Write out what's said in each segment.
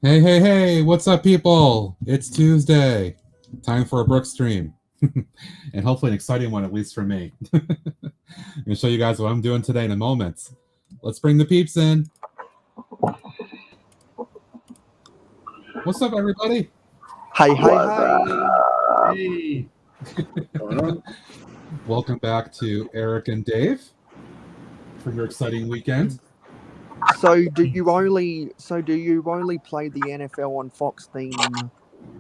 Hey, hey, hey, what's up, people? It's Tuesday. Time for a Brookstream. And hopefully an exciting one, at least for me. I'm going to show you guys what I'm doing today in a moment. Let's bring the peeps in. What's up, everybody? Hey, hey, hey. Welcome back to Eric and Dave for your exciting weekend. So do you only play the NFL on Fox theme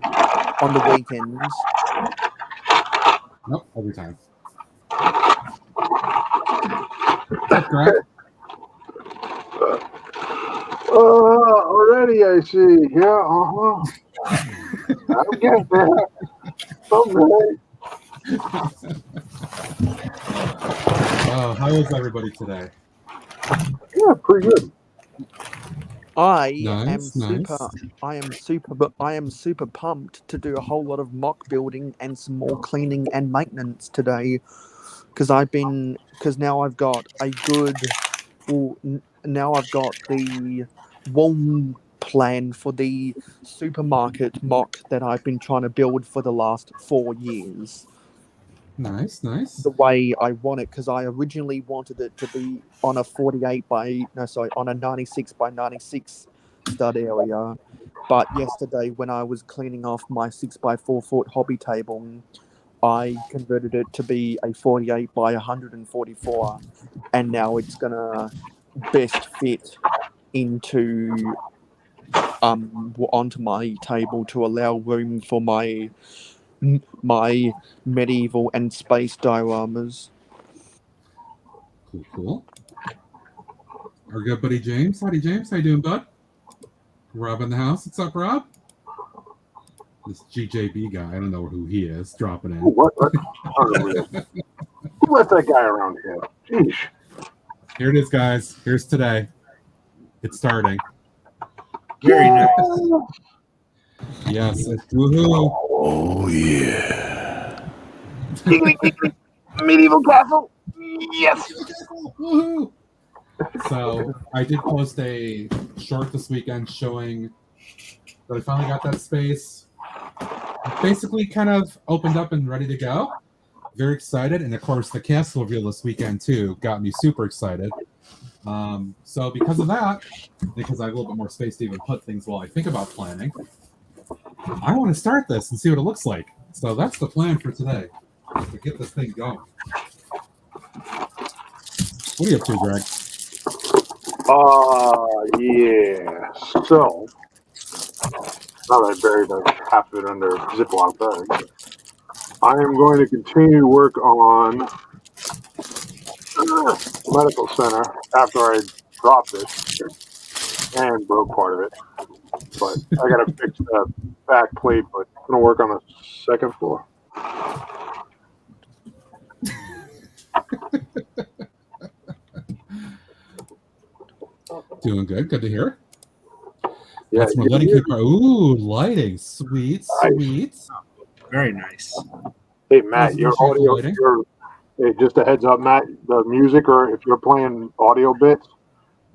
on the weekends? Nope, every time. What's up, Greg? Already I see. Yeah, I get that. Oh, how is everybody today? Yeah, pretty good. I Nice. am super pumped to do a whole lot of mock building and some more cleaning and maintenance today, because now I've got the wall plan for the supermarket mock that I've been trying to build for the last 4 years. Nice. The way I want it, because I originally wanted it to be on a 96 by 96 stud area. But yesterday, when I was cleaning off my 6 by 4 foot hobby table, I converted it to be a 48 by 144, and now it's gonna best fit into onto my table to allow room for my medieval and space dioramas. Cool. Our good buddy James. Howdy, James. How you doing, bud? Rob in the house. What's up, Rob? This GJB guy. I don't know who he is. Dropping in. What? Who let that guy around here? Jeez. Here it is, guys. Here's today. It's starting. Very nice. Yes. Woohoo. Oh, yeah. Medieval castle. Yes. Woohoo. So I did post a short this weekend showing that I finally got that space basically kind of opened up and ready to go. Very excited. And of course, the castle reveal this weekend too got me super excited. So because of that, because I have a little bit more space to even put things while I think about planning, I want to start this and see what it looks like. So that's the plan for today, to get this thing going. What are you up to, Greg? Yeah. So Now that I buried half of it under a Ziploc bag. I am going to continue to work on medical center after I dropped it and broke part of it. But I got to fix the back plate, but I'm going to work on the second floor. Doing good. Good to hear. Yeah, That's more lighting. Ooh, lighting. Sweet, sweet. Very nice. Hey, Matt, your Resolution audio, lighting. hey, just a heads up, Matt, the music, or if you're playing audio bits,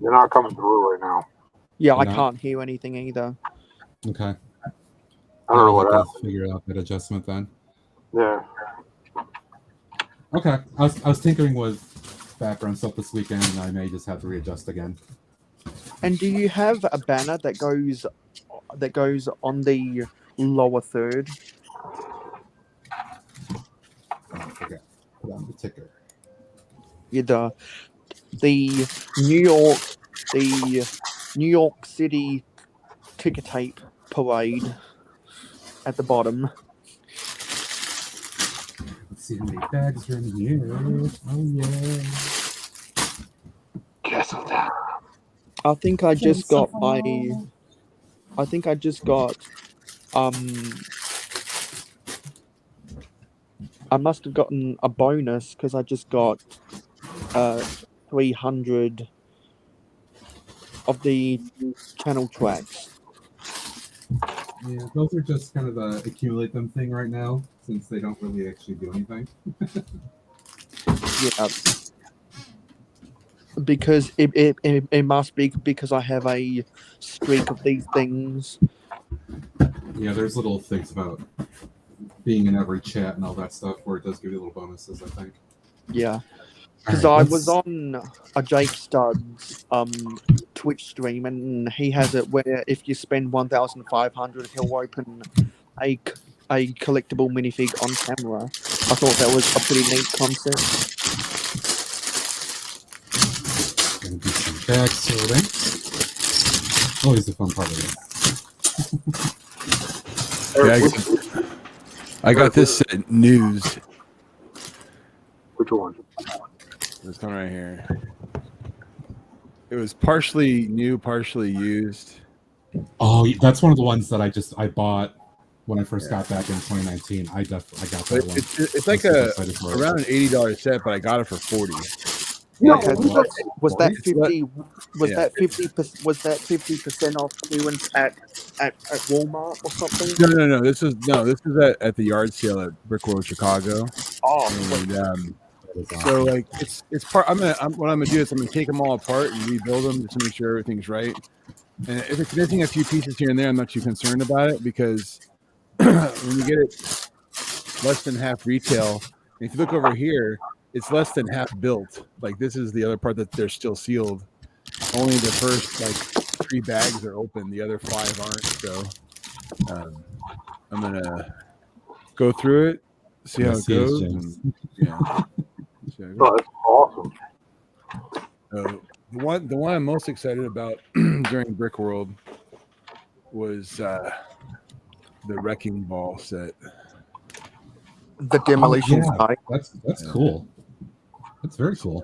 they're not coming through right now. Yeah, You're I not? can't hear anything either. Okay. I don't know what I'll have happened. to figure out that adjustment then. Yeah. Okay. I was tinkering with background stuff this weekend, and I may just have to readjust again. And do you have a banner that goes on the lower third? I forget. Put on the ticker. Yeah, the New York City ticker tape parade at the bottom. Let's see how many bags are in here. Oh yeah. Guess what that. I think I just got I must have gotten a bonus because I just got 300 of the channel tracks. Yeah, those are just kind of a accumulate them thing right now, since they don't really actually do anything. Yeah. Because it must be because I have a streak of these things. Yeah, there's little things about being in every chat and all that stuff where it does give you little bonuses, I think. Yeah. Because All right, I was on a Jake Studd's Twitch stream, and he has it where if you spend 1,500, he'll open a collectible minifig on camera. I thought that was a pretty neat concept. Gonna do some bag sorting. Always the fun part of this. Yeah, I got this news. Which one? This one right here. It was partially new, partially used. Oh, that's one of the ones that I bought when I first got back in 2019. I got that But one. it's like I'm super excited for it. around an $80 set, but I got it for $40. No, Was that 50? Was Yeah. that 50? Was that 50% off clearance at Walmart or something? No. This is at the yard sale at Brickworld Chicago. Oh, And That is so awesome. like it's part. What I'm gonna do is I'm gonna take them all apart and rebuild them just to make sure everything's right. And if it's missing a few pieces here and there, I'm not too concerned about it because when you get it less than half retail, if you look over here, it's less than half built. Like this is the other part that they're still sealed. Only the first like 3 bags are open. The other 5 aren't. So I'm gonna go through it, see how it goes. And, yeah. Oh, that's awesome. The one I'm most excited about during Brick World was the Wrecking Ball set. the demolition yeah. site. That's cool. That's very cool.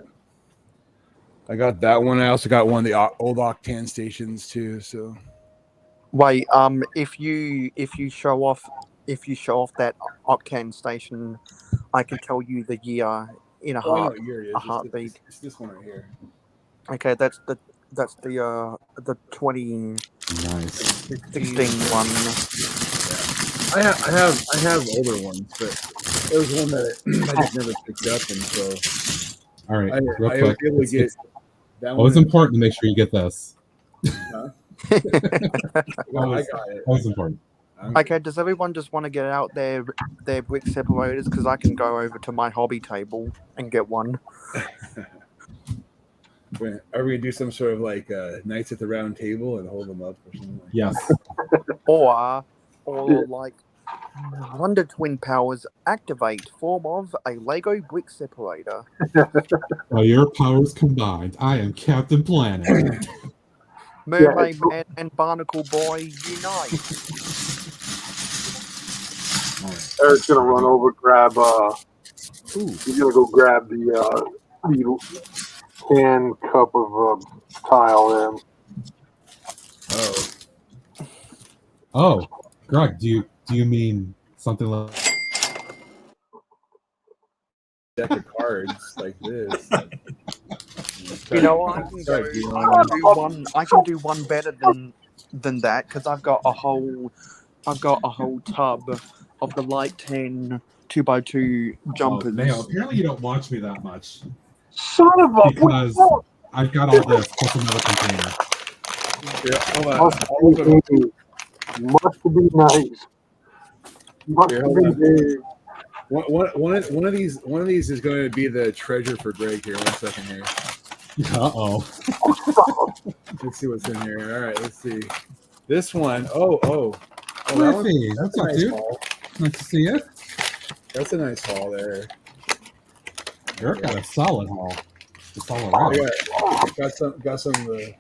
I got that one. I also got one of the old Octane stations too. So Wait, if you show off that Octane station, I can tell you the year in a I know heart. what year it is. A heartbeat. It's this one right here. Okay, that's the 2016 Nice. one. I have older ones, but it was one that I just never picked up, and so All right, I real was quick. able to get that Always one. important to make sure you get this. Well, I got it. Always important. Okay, does everyone just want to get out their brick separators? Because I can go over to my hobby table and get one. Are we gonna do some sort of like Knights at the Round Table and hold them up or something? Like Yes. Or like Wonder Twin powers activate, form of a Lego brick separator. By your powers combined, I am Captain Planet. Mermaid Man and Barnacle Boy unite. Eric's gonna run over, grab. Ooh. He's gonna go grab the can cup of tile there. Oh, Greg, do you mean something like? Deck of cards like this. You know what? I can do one better than that because I've got a whole tub of the light 10 2x2 jumpers. Mayo, apparently you don't watch me that much Son of a because I've got all this plus another container. Yeah, must be nice. Must Here, be big. one of these is going to be the treasure for Greg here. 1 second here. Uh-oh. Let's see what's in here. All right, let's see. This one. Oh, Murphy, what's up, dude? Haul. Nice to see you. That's a nice haul there. Eric got a solid haul. It's all I around. got some of the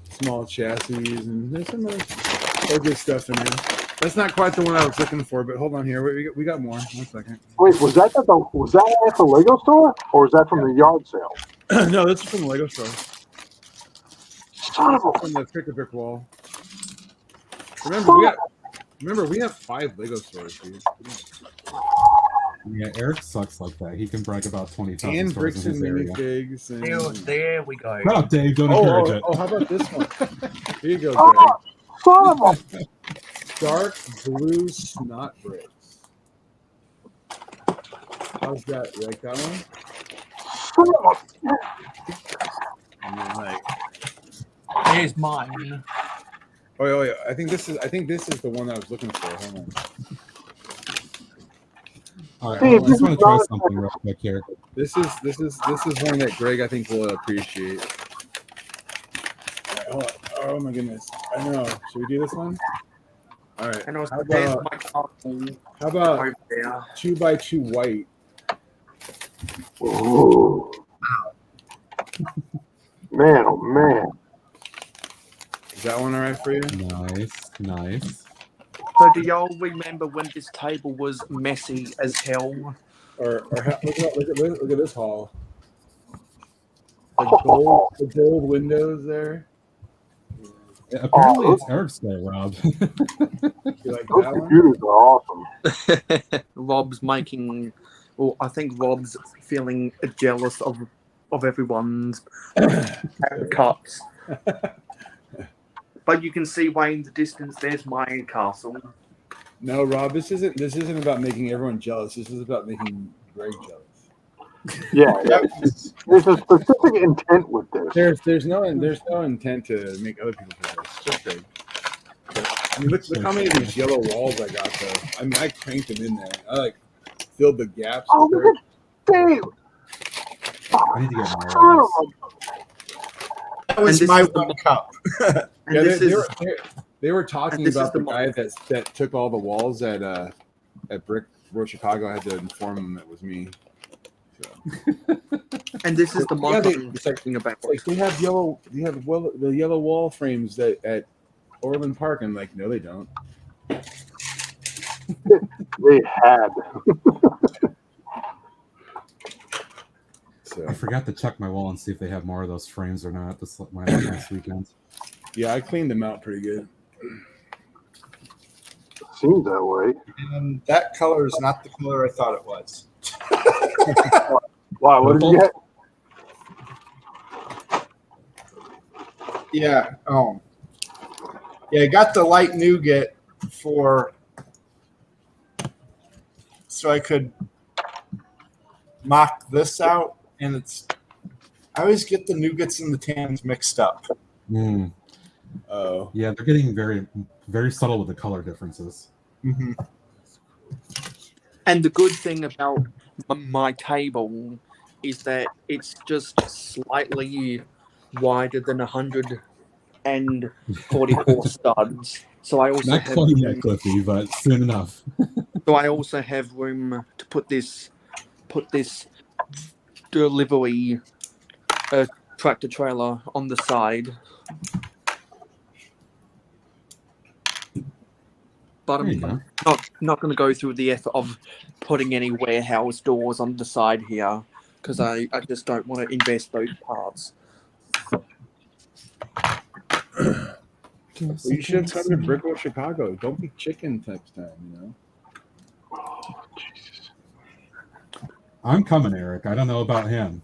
small chassis and there's some other good stuff in there. That's not quite the one I was looking for, but hold on here. We got more. 1 second. Wait, was that at the Lego store, or was that from the yard sale? No, this is from the Lego store. Son of a From the pick-a-brick wall. Remember, we have 5 Lego stores, dude. Yeah, Eric sucks like that. He can brag about 20,000 And stores bricks in and his area. minifigs. And... There we go. Shut up, Dave. Don't encourage it. Oh, how about this one? Here you go, Greg. son of a Dark blue snot bricks. How's that? You like that one? son of a And then, like, Here's mine. oh yeah. I think this is the one I was looking for. Hold on. All right, Dave, I just want to this is try not- something real quick here. This is one that Greg I think will appreciate. All right, hold on. Oh my goodness. I know. Should we do this one? All right. And also, How there's about, my castle how about over there. 2x2 white? Ooh. Man, oh man. Is that one all right for you? Nice. So do y'all remember when this table was messy as hell? Or look at this haul. The gold windows there. Yeah, apparently, it's Eric's day, Rob. You like Those that one? computers are awesome. Rob's making, well, I think Rob's feeling jealous of everyone's cuts. But you can see way in the distance. There's my castle. No, Rob. This isn't about making everyone jealous. This is about making Greg jealous. Yeah. There's a specific intent with this. There's no intent to make other people jealous. Just Greg. I mean, look how many of these yellow walls I got though. I mean, I cranked them in there. I like filled the gaps. Oh, with look at Dave. I need to get more of those. That was And my this is the- one cup. And Yeah, this they is were talking this is about the the guy that took all the walls at Brick Road Chicago. I had to inform him it was me. So. and this is the Yeah, mod I'm talking about. Like they have the yellow wall frames that at Orland Park. I'm like, no, they don't. They had. So I forgot to check my wall and see if they have more of those frames or not this last weekend. yeah, I cleaned them out pretty good. Seems that way. And that color is not the color I thought it was. Wow, what did you get? Yeah. Yeah, I got the light nougat so I could mock this out, and I always get the nougats and the tans mixed up. Mm. Oh, Yeah, they're getting very, very subtle with the color differences. Mm-hmm. And the good thing about my table is that it's just slightly wider than 144 studs. So I also Not have quite yet, Cliffy, but soon enough. so I also have room to put this delivery tractor trailer on the side. But There you I'm go. not going to go through the effort of putting any warehouse doors on the side here because I just don't want to invest those parts. Well, you should have come to Brickell, Chicago. Don't be chicken next time, you know. Oh, Jesus. I'm coming, Eric. I don't know about him.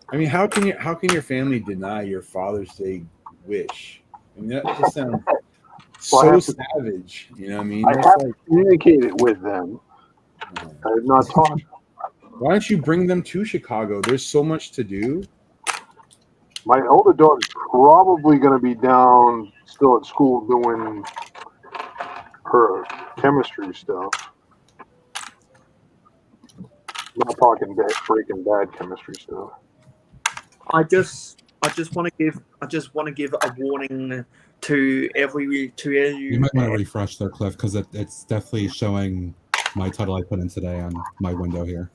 I mean, how can your family deny your Father's Day wish? I mean, that just sounds so savage. You know what I mean? I That's have like, communicated with them. I have not talked. why don't you bring them to Chicago? There's so much to do. My older daughter's probably going to be down still at school doing her chemistry stuff. Not talking freaking bad chemistry stuff. I just want to give a warning to You might want to refresh there, Cliff, because it's definitely showing my title I put in today on my window here.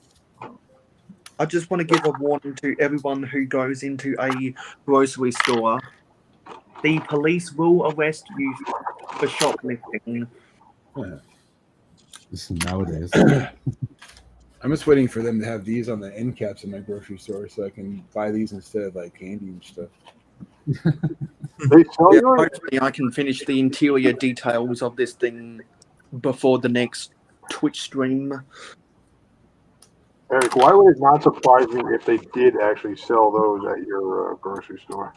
I just want to give a warning to everyone who goes into a grocery store. The police will arrest you for shoplifting. Nowadays. I'm just waiting for them to have these on the end caps in my grocery store so I can buy these instead of like candy and stuff. They sell yours? Hopefully I can finish the interior details of this thing before the next Twitch stream. Eric, why would it not surprise me if they did actually sell those at your grocery store?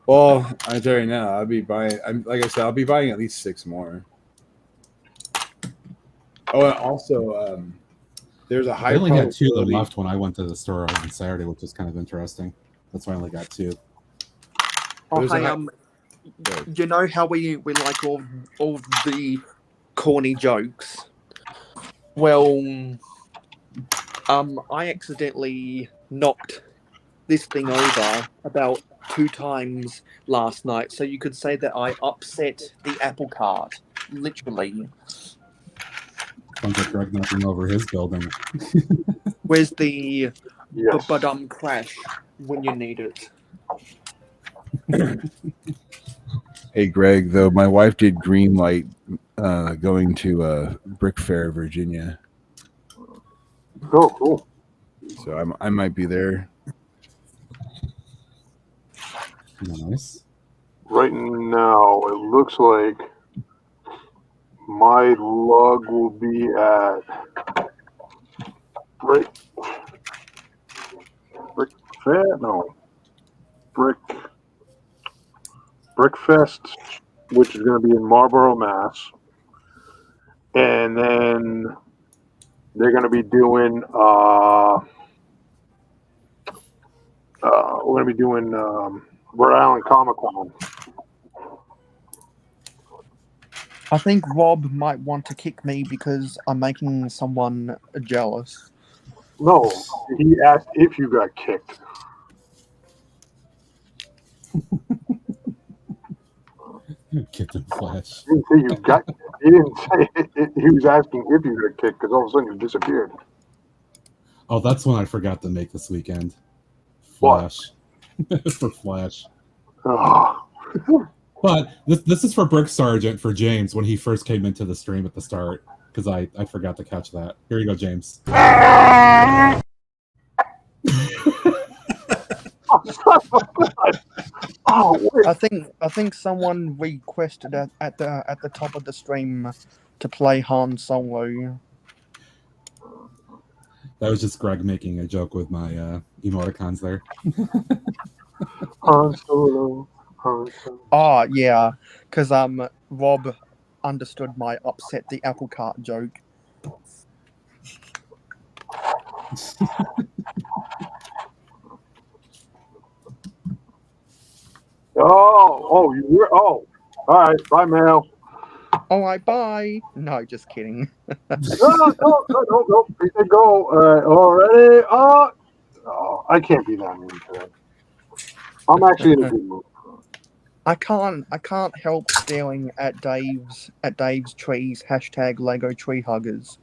Well, I tell you now, I'll be buying. Like I said, I'll be buying at least 6 more. Oh, and also, there's a high. I only had 2 of them left when I went to the store on Saturday, which is kind of interesting. That's why I only got 2. Oh, hey, you know how we like all the corny jokes? Well, I accidentally knocked this thing over about 2 times last night, so you could say that I upset the apple cart, literally. Sounds like Greg knocking over his building. Where's the Yes. crash when you need it? Hey, Greg, though, my wife did green light going to Brick Fair, Virginia. Oh, cool. So I might be there. Nice. Right now, it looks like my lug will be at Brickfest, which is going to be in Marlborough, Mass. And then they're going to be doing we're going to be doing Rhode Island Comic Con. I think Rob might want to kick me because I'm making someone jealous. No, he asked if you got kicked. Kicked in flesh. He didn't say you got. He didn't say it. He was asking if you got kicked because all of a sudden you disappeared. Oh, that's one I forgot to make this weekend. What? Flash. For Flash. Oh. But this is for Brick Sergeant for James when he first came into the stream at the start, because I forgot to catch that. Here you go, James. Oh, I think someone requested at the top of the stream to play Han Solo. That was just Greg making a joke with my emoticons there. Han Solo. Han Solo. Oh yeah, because Rob understood my upset the apple cart joke. You were. Oh, all right. Bye, Mel. All right, bye. No, just kidding. No. He said go. Already. Oh, I can't be that mean today. I'm actually in a good mood. I can't help staring at Dave's trees. # Lego tree huggers.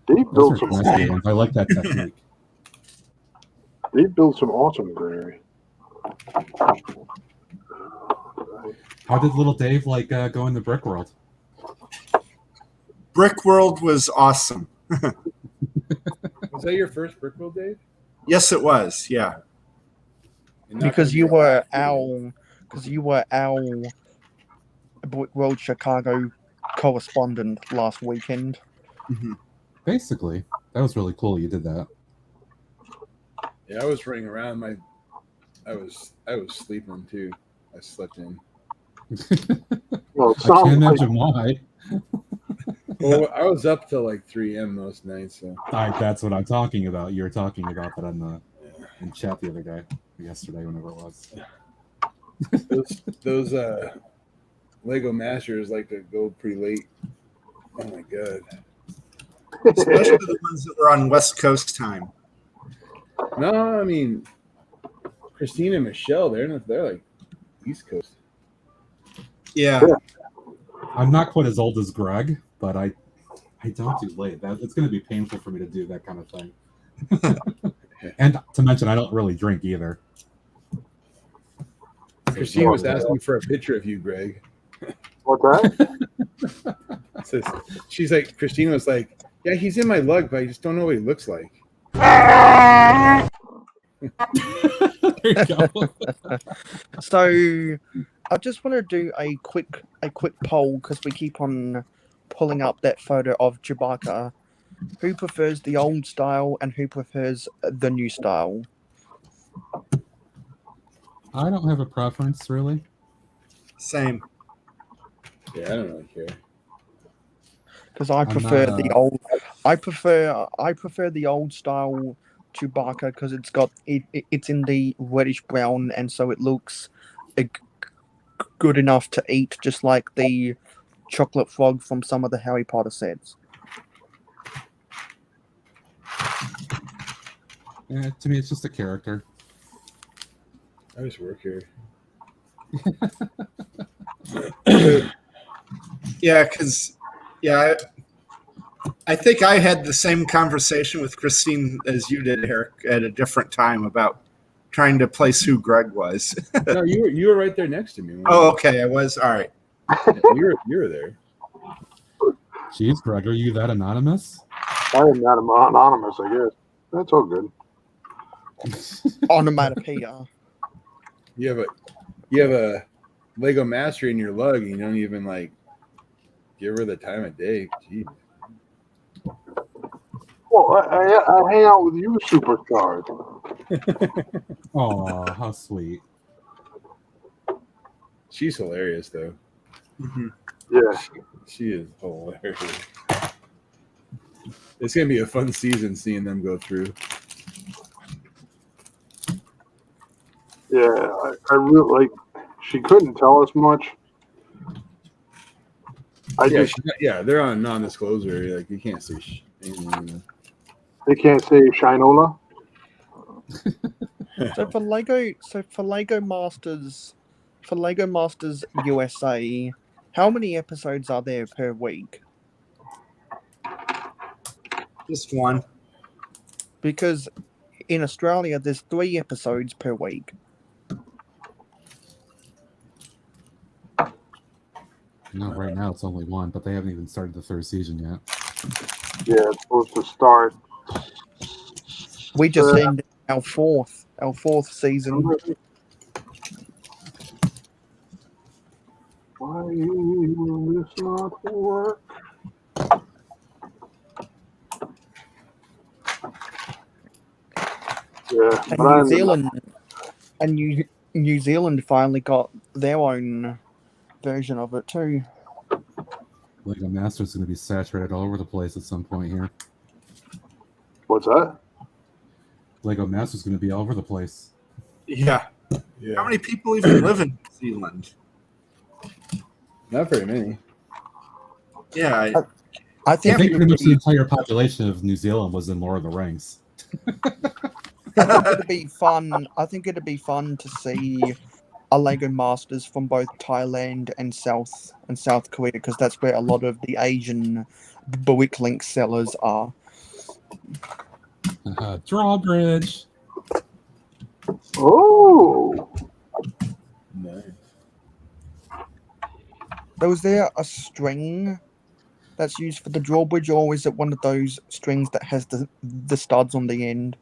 Dave Those built are some. nice ones. I like that technique. Dave built some awesome greenery. How did little Dave like going to Brick World? Brick World was awesome. Was that your first Brick World, Dave? Yes, it was. Yeah. And not Because gonna you be were our- our Brick World Chicago correspondent last weekend. Mm-hmm. Basically, that was really cool. You did that. Yeah, I was running around. I was sleeping too. I slept in. Well, it I can't sounds like imagine why. Well, I was up till like 3 a.m. most nights. So That's what I'm talking about. You were talking about that on the in chat the other day, or yesterday, whenever it was. those Lego Masters like to go pretty late. Oh my god! Especially the ones that were on West Coast time. No, I mean Christine and Michelle. They're like East Coast. Yeah. I'm not quite as old as Greg, but I don't do late. It's going to be painful for me to do that kind of thing. And to mention, I don't really drink either. Christine was asking for a picture of you, Greg. what's that? She's like, Christine was like, yeah, he's in my lug, but I just don't know what he looks like. There you go. So I just want to do a quick poll because we keep on pulling up that photo of Chewbacca. Who prefers the old style and who prefers the new style? I don't have a preference, really. Same. Yeah, I don't really care. Because I I'm prefer not, the old. I prefer the old style Chewbacca because it's in the reddish brown and so it looks good enough to eat, just like the chocolate frog from some of the Harry Potter sets. Yeah, to me, it's just a character. I just work here. Yeah, because I think I had the same conversation with Christine as you did, Eric, at a different time about trying to place who Greg was. No, you were right there next to me. Oh, okay, I was. All right. You were there. Jeez, Greg, are you that anonymous? I am not anonymous, I guess. That's all good. Onomatopoeia. You have a Lego Master in your lug, and you don't even like give her the time of day. Gee. Well, I hang out with you, superstars. Oh, how sweet. She's hilarious, though. Mm-hmm. Yeah. She is hilarious. It's gonna be a fun season seeing them go through. Yeah, I really like. She couldn't tell us much. They're on non-disclosure. Like you can't say anything. They can't say Shinola. So for Lego Masters USA, how many episodes are there per week? Just one. Because in Australia, there's 3 episodes per week. No, right now it's only one, but they haven't even started the 3rd season yet. Yeah, it's supposed to start. We just ended our fourth season. Why will this not work? Yeah, And New Zealand finally got their own version of it too. Lego Masters going to be saturated all over the place at some point here. What's that? Lego Masters going to be all over the place. Yeah. Yeah. How many people even live in New Zealand? Not very many. Yeah. I I think think pretty much the entire population of New Zealand was in Lord of the Rings. it'd be fun. I think it'd be fun to see a Lego Masters from both Thailand and South Korea because that's where a lot of the Asian Bricklink sellers are. Drawbridge. Oh, Nice. So is there a string that's used for the drawbridge, or is it one of those strings that has the studs on the end?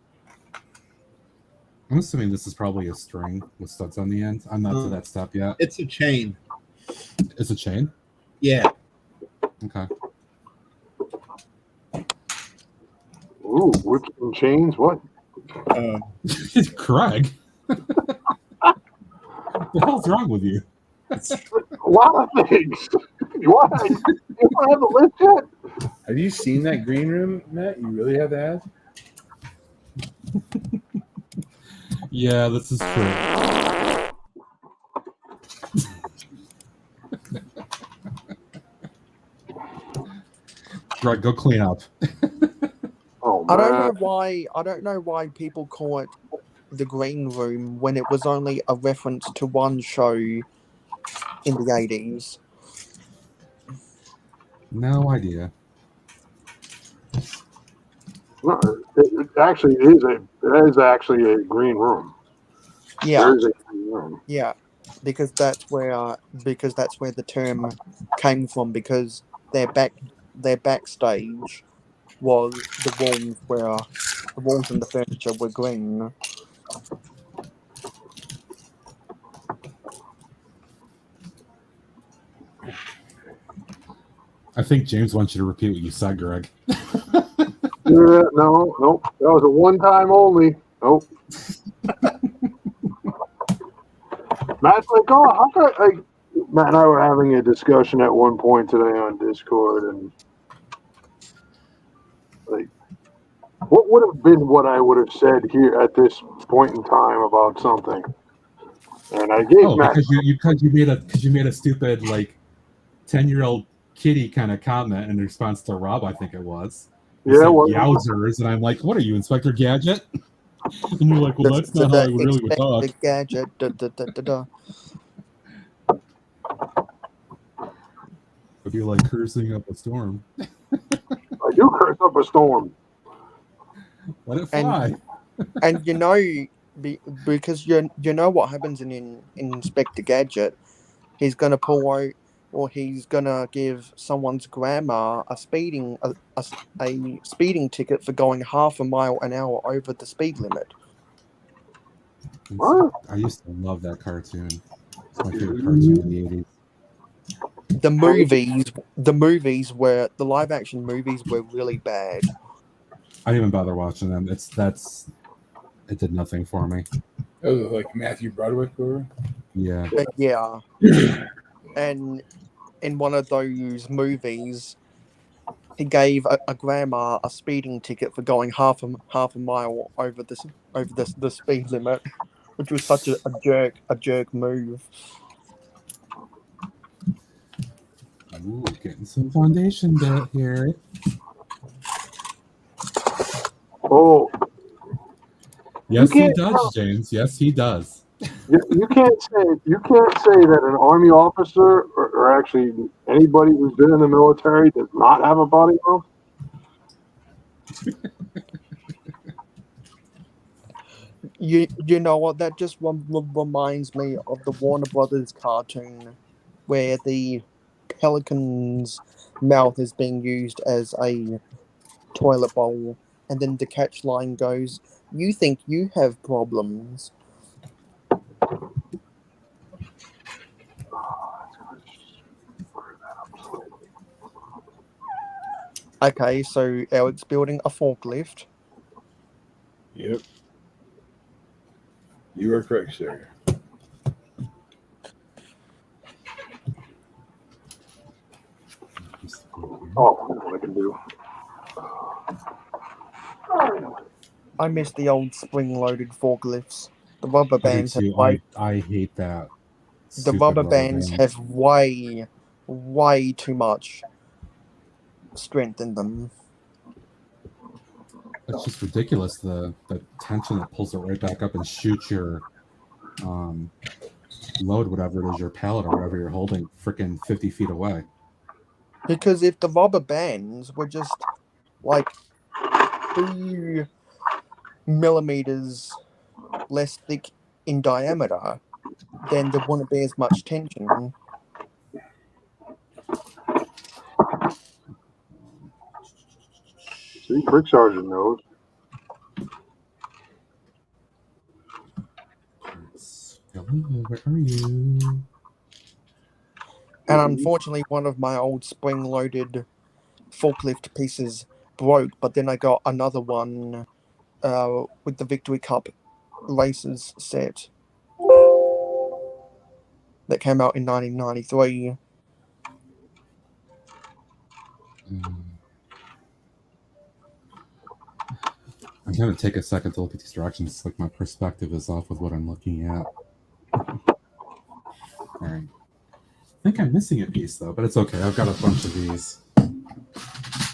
I'm assuming this is probably a string with studs on the end. I'm not to that step yet. It's a chain. It's a chain? Yeah. Okay. ooh, whips and chains. What? Craig. What the hell's wrong with you? A lot of things. You want to have the list yet? Have you seen that green room, Matt? You really have to ask? Yeah, this is true. Greg, go clean up. Oh, I man. don't know why people call it the green room when it was only a reference to one show in the 80s. No idea. No, it actually is actually a green room. Yeah, There is a green room. yeah, because that's where the term came from, because their backstage was the walls and the furniture were green. I think James wants you to repeat what you said, Greg. Yeah, nope. That was a one-time only. Nope. Matt's like, oh, how could Matt and I were having a discussion at one point today on Discord, and like, what would have been what I would have said here at this point in time about something? And I gave Matt. Because you made a stupid like 10-year-old kitty kind of comment in response to Rob, I think it was. You said yowzers, and I'm like, what are you, Inspector Gadget? And you're like, well, that's not how I really would talk. The gadget. It'd be like cursing up a storm. I do curse up a storm. Let it fly. And because you know what happens in Inspector Gadget, he's gonna pull out, or he's gonna give someone's grandma a speeding ticket for going half a mile an hour over the speed limit. I used to love that cartoon. It's my favorite cartoon in the 80s. The live action movies were really bad. I didn't even bother watching them. It did nothing for me. Oh, like Matthew Broderick or? Yeah. Yeah. And in one of those movies, he gave a grandma a speeding ticket for going half a mile over the speed limit, which was such a jerk move. Ooh, getting some foundation bit here. Oh. Yes, he does, James. Yes, he does. You can't say that an army officer or actually anybody who's been in the military does not have a body mouth. You know what? That just reminds me of the Warner Brothers cartoon, where the pelican's mouth is being used as a toilet bowl, and then the catch line goes, "You think you have problems." Okay, so Eric's building a forklift. Yep. You are correct, sir. Oh, what I can do. I miss the old spring-loaded forklifts. The rubber bands I hate that. The rubber bands have way too much strength in them. It's just ridiculous, the tension that pulls it right back up and shoots your load, whatever it is, your pallet or whatever you're holding, freaking 50 feet away. Because if the rubber bands were just like 2 millimeters less thick in diameter, then there wouldn't be as much tension. See, Brick Sergeant knows. Hello, where are you? And unfortunately, one of my old spring-loaded forklift pieces broke, but then I got another one with the Victory Cup races set that came out in 1993. I'm gonna take a second to look at these directions. Like my perspective is off with what I'm looking at. All right. I think I'm missing a piece though, but it's okay. I've got a bunch of these.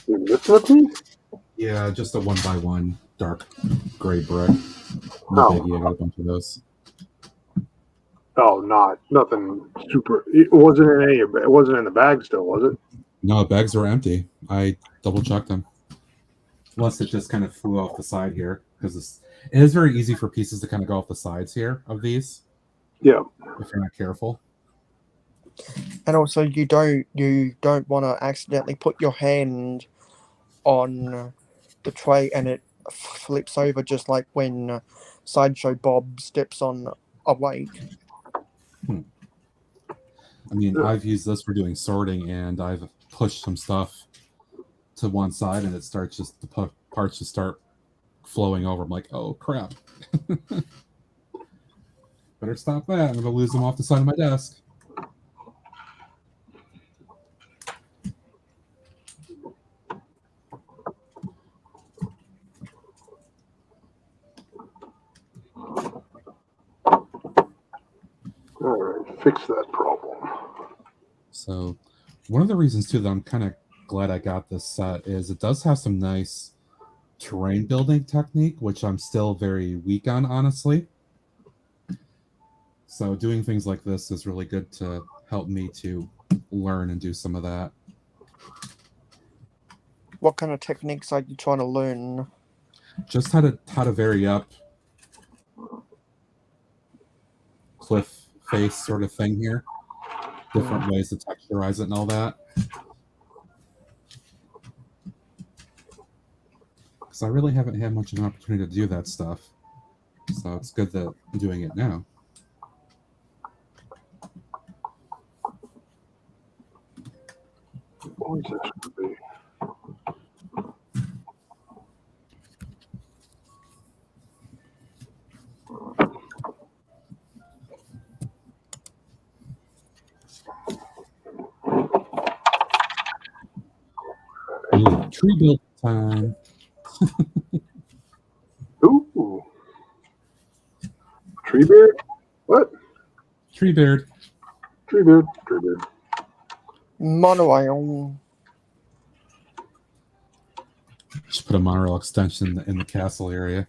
You're missing a piece? Yeah, just a 1x1 dark gray brick. No Oh. biggie. I got a bunch of those. Oh, nothing super. It wasn't in any. It wasn't in the bag still, was it? No, bags were empty. I double checked them. Unless it just kind of flew off the side here, because it is very easy for pieces to kind of go off the sides here of these. Yeah. If you're not careful. And also, you don't want to accidentally put your hand on the tray and it flips over, just like when Sideshow Bob steps on a rake. I mean, I've used this for doing sorting, and I've pushed some stuff to one side, and it starts just the parts just start flowing over. I'm like, oh crap! Better stop that. I'm gonna lose them off the side of my desk. All right, fix that problem. So, one of the reasons too that I'm kind of glad I got this set is it does have some nice terrain building technique, which I'm still very weak on, honestly. So doing things like this is really good to help me to learn and do some of that. What kind of techniques are you trying to learn? Just how to vary up cliff face sort of thing here. Different ways to texturize it and all that. Because I really haven't had much of an opportunity to do that stuff. So it's good that I'm doing it now. What is this gonna be? Ooh, tree build time. Ooh. Treebeard? What? Treebeard. Treebeard. Treebeard. Monorail. Just put a monorail extension in the castle area.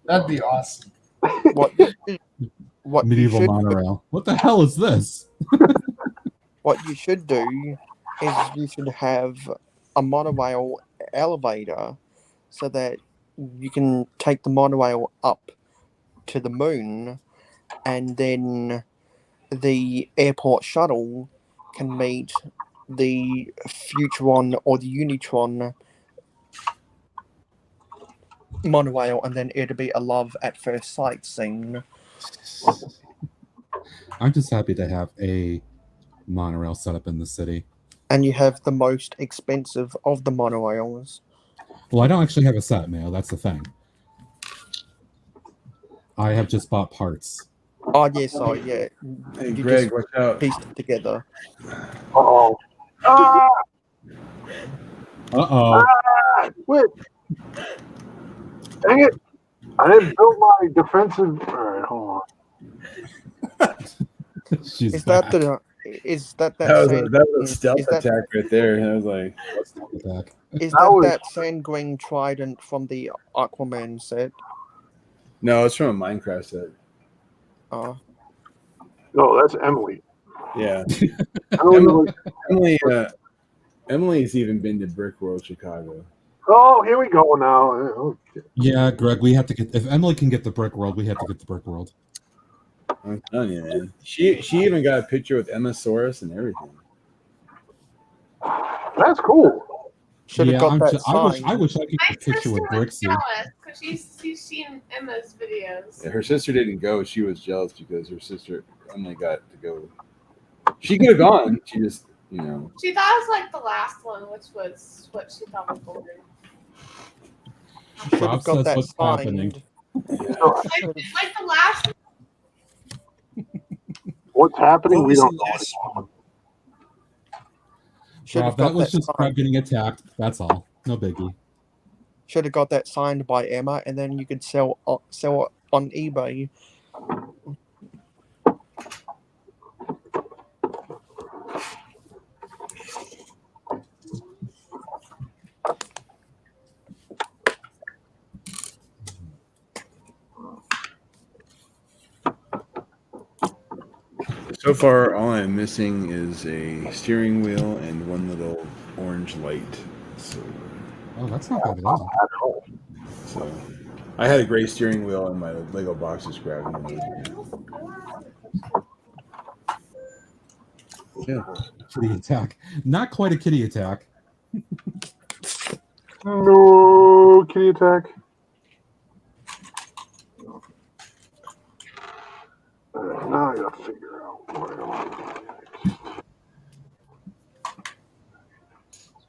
That'd be awesome. What Medieval monorail. What the hell is this? What you should do is you should have a monorail elevator so that you can take the monorail up to the moon, and then the airport shuttle can meet the Futuron or the Unitron monorail, and then it'll be a love at first sight scene. I'm just happy to have a monorail set up in the city. And you have the most expensive of the monorails. Well, I don't actually have a set, Mail. That's the thing. I have just bought parts. Oh, yes, oh, yeah. Hey, You Greg, just watch out. pieced it together. Uh-oh. Ah! Uh-oh. Ah! Wait. Dang it. I didn't build my defensive. All right, hold on. She's Is back. that That was a stealth attack right there. I was like, Attack. Is That was- that sand green trident from the Aquaman set? no, it's from a Minecraft set. Oh, No, that's Emily. Yeah. Emily was- Emily's even been to Brick World Chicago. Oh, here we go now. Oh, Yeah, Greg, we have to get. If Emily can get the Brick World, we have to get the Brick World. I'm telling you, man. She even got a picture with Emmasaurus and everything. that's cool. Should have Yeah, got that I signed. wish I could get My a picture with sister was Brixie. jealous because she's seen Emma's videos. Yeah, her sister didn't go. She was jealous because her sister Emily got to go. She could have gone. She just, She thought it was like the last one, which was what she thought was golden. Should Rob have got says that what's happening. signed. Like the last. What's happening? What We was don't the know. last one? Should Rob, have that got was that just Greg signed. getting attacked. That's all. No biggie. Should have got that signed by Emma, and then you could sell it on eBay. So far, all I'm missing is a steering wheel and one little orange light. So, Oh, that's not bad at all. so I had a gray steering wheel and my Lego box is grabbing them. Yeah. Kitty attack. Not quite a kitty attack. No kitty attack. Now I gotta figure out where I want to go.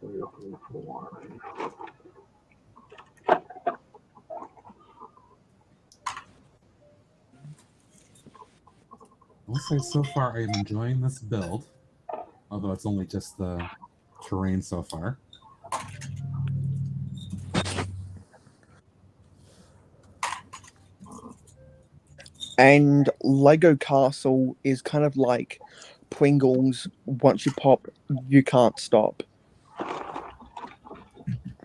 So we open the floor. I'll say so far I am enjoying this build, although it's only just the terrain so far. And Lego Castle is kind of like Pringles. Once you pop, you can't stop.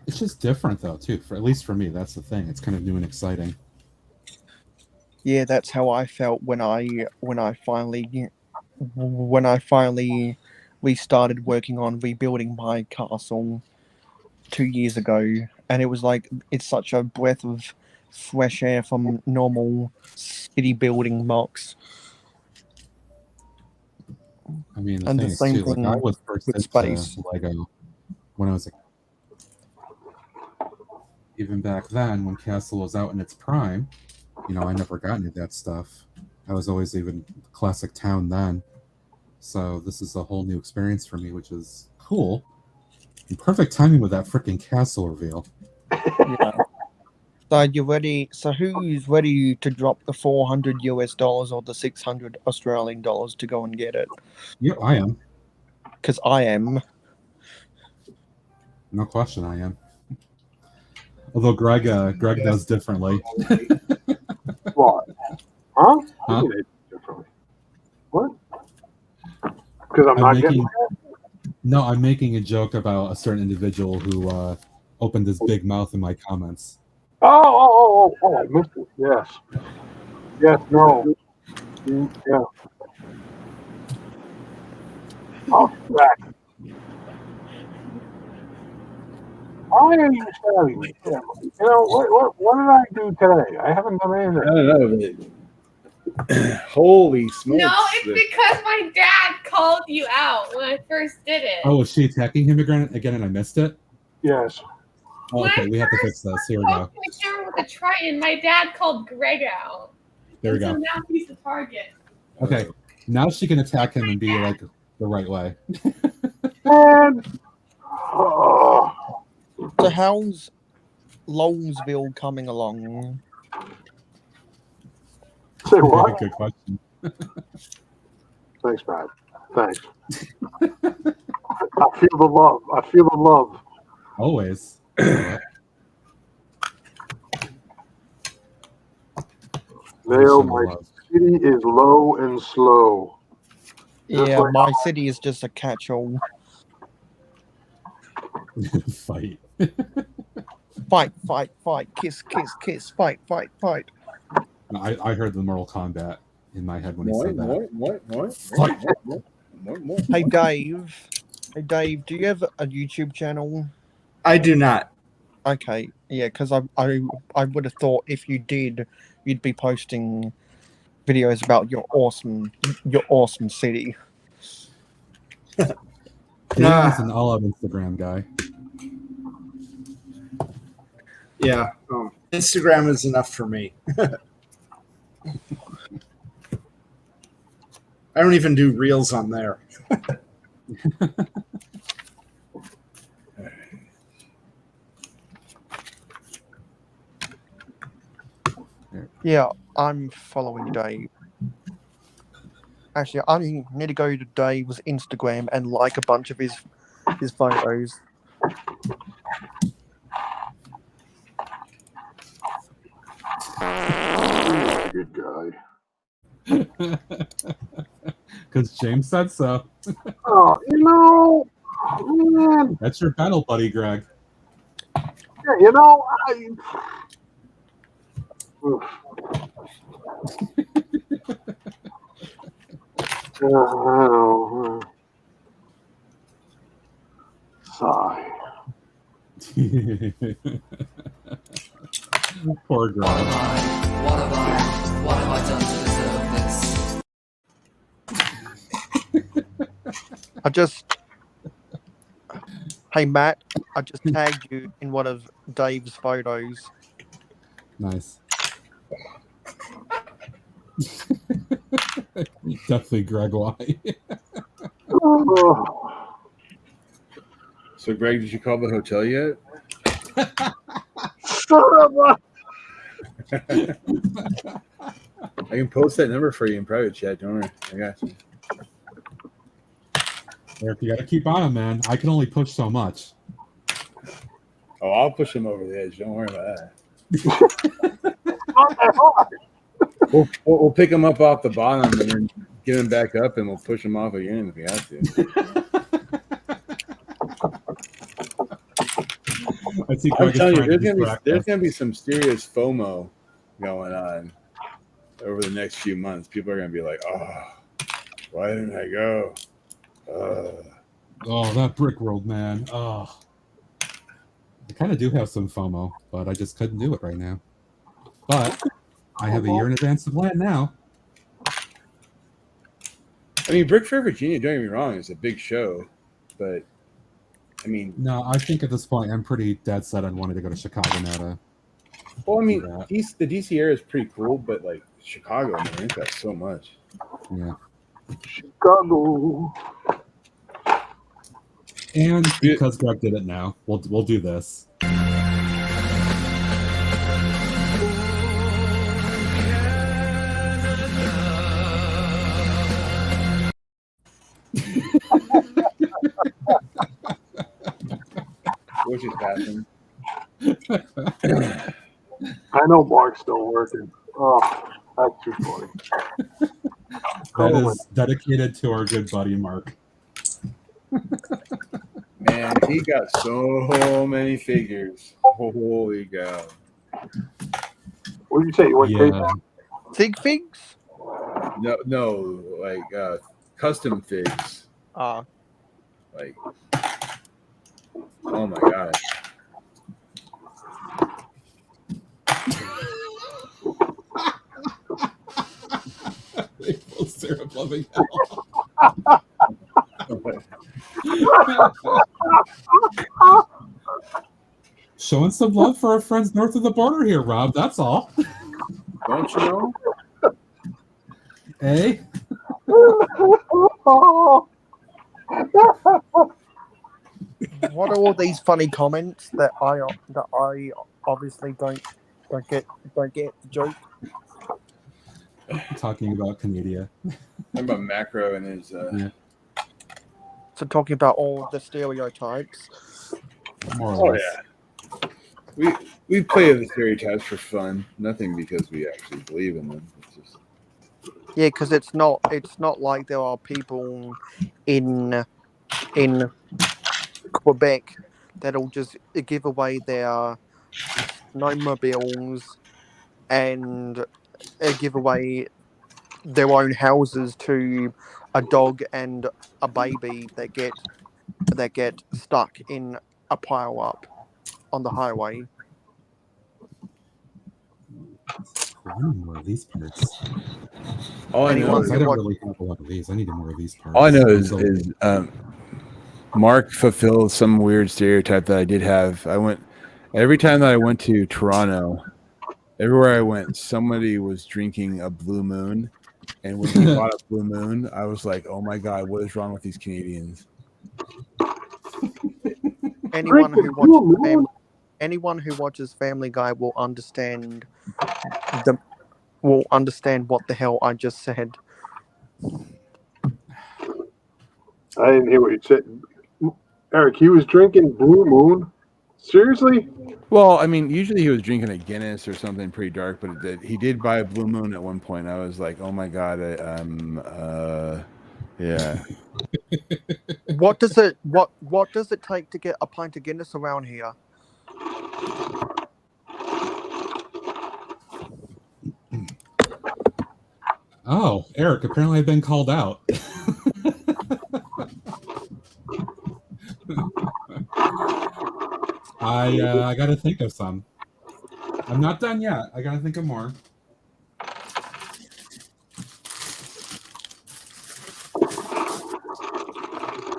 It's just different though, too. For at least for me, that's the thing. It's kind of new and exciting. Yeah, that's how I felt when I finally restarted working on rebuilding my castle 2 years ago, and it was like it's such a breath of fresh air from normal city building mocks. I mean, the And thing the is, same too, like I thing was first with into space. Lego when I was even back then when Castle was out in its prime. I never got any of that stuff. I was always even classic town then. So this is a whole new experience for me, which is cool. And perfect timing with that freaking castle reveal. Yeah. So you ready? So who's ready to drop the $400 or the 600 Australian dollars to go and get it? Yep, I am. Because I am. No question, I am. Although Greg does differently. What? Huh? Huh? You did it differently. What? Because I'm not getting. No, I'm making a joke about a certain individual who opened his big mouth in my comments. Oh! I missed it. Yes. Yes. No. Yeah. Oh, back. Why are you stabbing me? What did I do today? I haven't done anything. I don't know, but holy smokes! No, it's because my dad called you out when I first did it. Oh, was she attacking him again and I missed it? Yes. Oh, okay, we have to fix this. Here we go. With a Triton, my dad called Greg out. There we So go. now he's the target. Okay, now she can attack him and be like the right way. And, oh. So how's Lowesville coming along? Say what? Good question. Thanks, Matt. Thanks. I feel the love. Always. Nail, my city is low and slow. Yeah, my city is just a catch-all. Fight. Fight. Kiss, fight. I heard the Mortal Kombat in my head when he said that. What? Hey Dave, do you have a YouTube channel? I do not. Okay, yeah, because I would have thought if you did, you'd be posting videos about your awesome city. Dan's an all-out Instagram guy. Yeah, Instagram is enough for me. I don't even do reels on there. Yeah, I'm following Dave. Actually, I need to go to Dave's Instagram and like a bunch of his photos. Good guy. Because James said so. Oh, man. That's your battle buddy, Greg. Yeah, Oof. Sigh. Poor Greg. What have I done to deserve this? I just, hey Matt, I just tagged you in one of Dave's photos. Nice. Definitely Greg Y. So, Greg, did you call the hotel yet? I can post that number for you in private chat. Don't worry. I got you. Eric, you got to keep on him, man. I can only push so much. Oh, I'll push him over the edge. Don't worry about Not that hard. that. We'll pick him up off the bottom and then get him back up, and we'll push him off again if we have to. I see I'm Greg is telling you, trying to there's distract going us. to be some serious FOMO going on over the next few months. People are going to be like, "Oh, why didn't I go?" Oh, that brick world, man. Oh. I kind of do have some FOMO, but I just couldn't do it right now. But I have a year in advance of plan now. I mean, Brick Fair, Virginia, don't get me wrong, it's a big show, but I mean, No, I think at this point I'm pretty dead set on wanting to go to Chicago now to. well, I mean, that. the DC area is pretty cool, but like Chicago, man, it's got so much. Yeah. Chicago. And because Greg did it now, we'll do this. Which is passing. I know Mark's still working. Oh, that's too funny. That is dedicated to our good buddy Mark. Man, he got so many figures. Holy cow. What did you say? You went crazy? Yeah. Sig figs? No, like custom figs. Like, oh my gosh. Maple syrup loving hell. Showing some love for our friends north of the border here, Rob. That's all. Don't you know? Eh? What are all these funny comments that I obviously don't get the joke? Talking about Canada. Talking about macro and his. Yeah. So talking about all the stereotypes. More Oh or less. yeah. We play the stereotypes for fun, nothing because we actually believe in them. It's just... Yeah, because it's not like there are people in Quebec that'll just give away their snowmobiles and give away their own houses to a dog and a baby that get stuck in a pile up. on the highway. I need more of these parts. All I know Anyone is I who don't watch- really have a lot of these. I need more of these parts. all I know I'm is, so- is Mark fulfilled some weird stereotype that I did have. I went every time that I went to Toronto. Everywhere I went, somebody was drinking a Blue Moon, and when he bought a Blue Moon, I was like, "Oh my god, what is wrong with these Canadians?" anyone Drink who the watches Blue Moon. anyone who watches Family Guy will understand what the hell I just said. I didn't hear what you said. Eric, he was drinking Blue Moon? Seriously? Well, I mean, usually he was drinking a Guinness or something pretty dark, but he did buy a Blue Moon at one point. I was like, "Oh my god, yeah." What does it take to get a pint of Guinness around here? Oh, Eric, apparently I've been called out. I got to think of some. I'm not done yet. I got to think of more.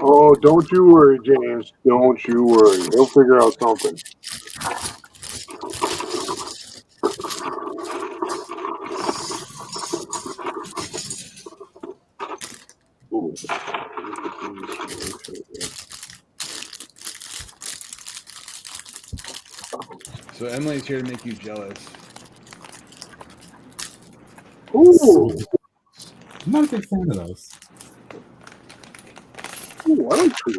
Oh, don't you worry, James. Don't you worry. He'll figure out something. Ooh. So Emily's here to make you jealous. Ooh. I'm not a big fan of those. Ooh, I like this.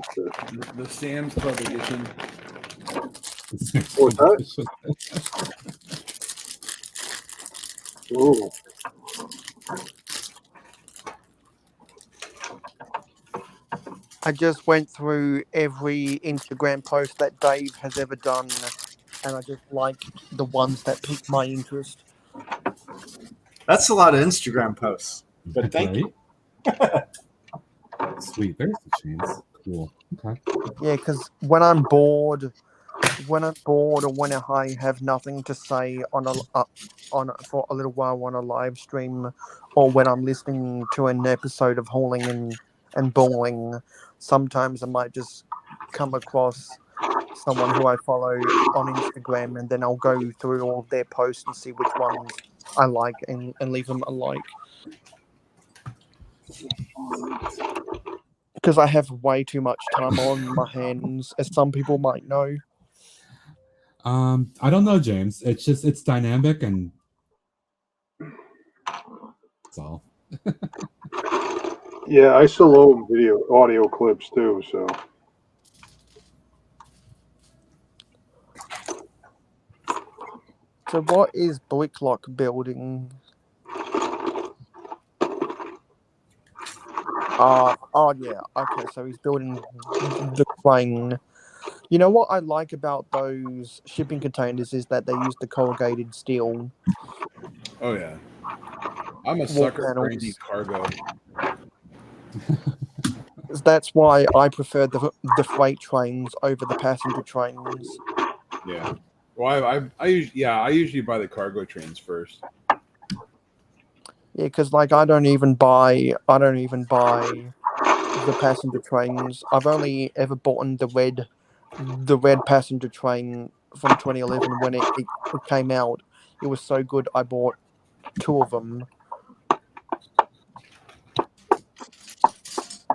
The Sam's Club edition. What's that? Ooh. I just went through every Instagram post that Dave has ever done, and I just like the ones that piqued my interest. That's a lot of Instagram posts. But thank you. Sweet, there's the chains. Cool. Okay. Yeah, because when I'm bored, or when I have nothing to say for a little while on a live stream, or when I'm listening to an episode of Hauling and Bowling, sometimes I might just come across someone who I follow on Instagram, and then I'll go through all of their posts and see which ones I like and leave them a like. Because I have way too much time on my hands, as some people might know. I don't know, James. It's dynamic and that's all. Yeah, I still own audio clips too, so. So what is Bricklock building? Oh yeah, okay, so he's building the crane. You know what I like about those shipping containers is that they use the corrugated steel Oh yeah, I'm a wall sucker for panels. anything cargo. That's why I prefer the freight trains over the passenger trains. Yeah. Well, I usually buy the cargo trains first. Yeah, because like I don't even buy the passenger trains. I've only ever bought the red passenger train from 2011 when it came out. It was so good I bought 2 of them.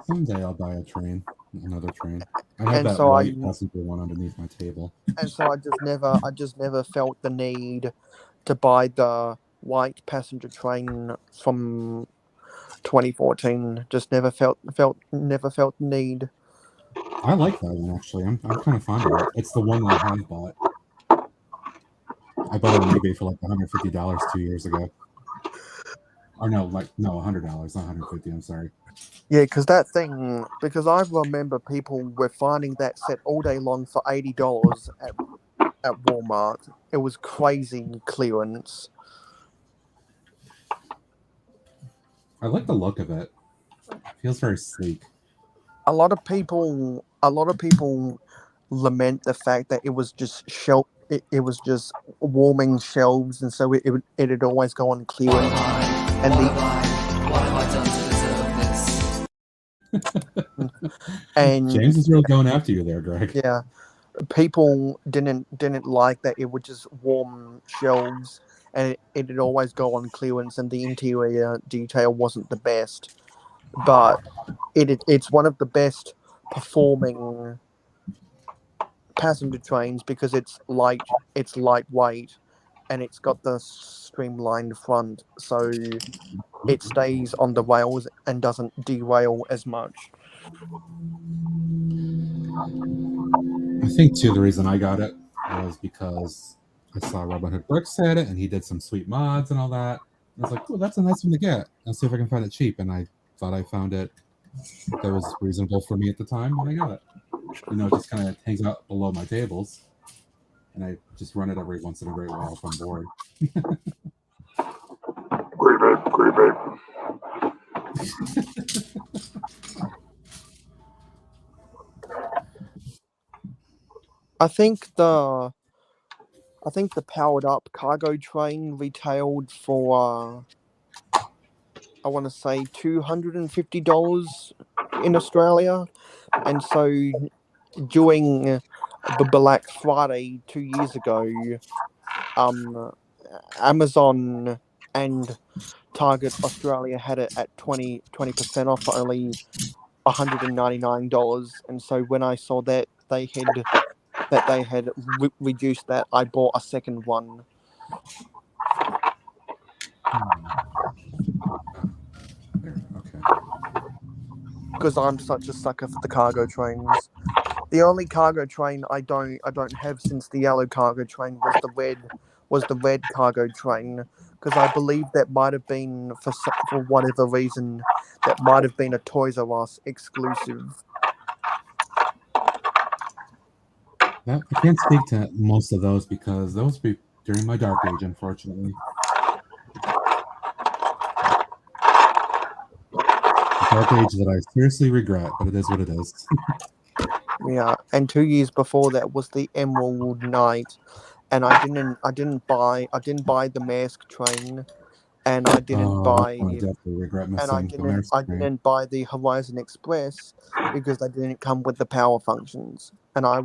Someday I'll buy another train. I have And that so white passenger one underneath my table. And so I just never felt the need to buy the white passenger train from 2014. Just never felt the need. I like that one actually. I'm kind of fond of it. It's the one that I have bought. I bought it on eBay for like $150 2 years ago. Or no, $100, not $150. I'm sorry. Yeah, because I remember people were finding that set all day long for $80 at Walmart. It was crazy clearance. I like the look of it. It feels very sleek. A lot of people lament the fact that it was just it was just warming shelves, and so it'd always go on clearance. And What have I done to deserve this? and James is really going after you there, Greg. yeah, people didn't like that it would just warm shelves, and it'd always go on clearance, and the interior detail wasn't the best, but it's one of the best performing passenger trains because it's lightweight, and it's got the streamlined front, so it stays on the rails and doesn't derail as much. I think too the reason I got it was because I saw Robin Hood Brooks had it, and he did some sweet mods and all that. I was like, "Oh, that's a nice one to get. Let's see if I can find it cheap." And I thought I found it that was reasonable for me at the time when I got it. You know, it just kind of hangs out below my tables, and I just run it every once in a great while if I'm bored. Great babe. I think the powered up cargo train retailed for I want to say $250 in Australia, and so during the Black Friday 2 years ago, Amazon and Target Australia had it at 20% off for only $199, and so when I saw that they had reduced that, I bought a second one. Okay. Because I'm such a sucker for the cargo trains. The only cargo train I don't have since the yellow cargo train was the red cargo train, because I believe that might have been for whatever reason that might have been a Toys R Us exclusive. I can't speak to most of those because those were during my dark age, unfortunately. Dark age that I seriously regret, but it is what it is. Yeah, and 2 years before that was the Emerald Knight, and I didn't buy the Mask train, and I didn't buy I definitely regret missing the I didn't buy the Horizon Express because they didn't come with the power functions, and I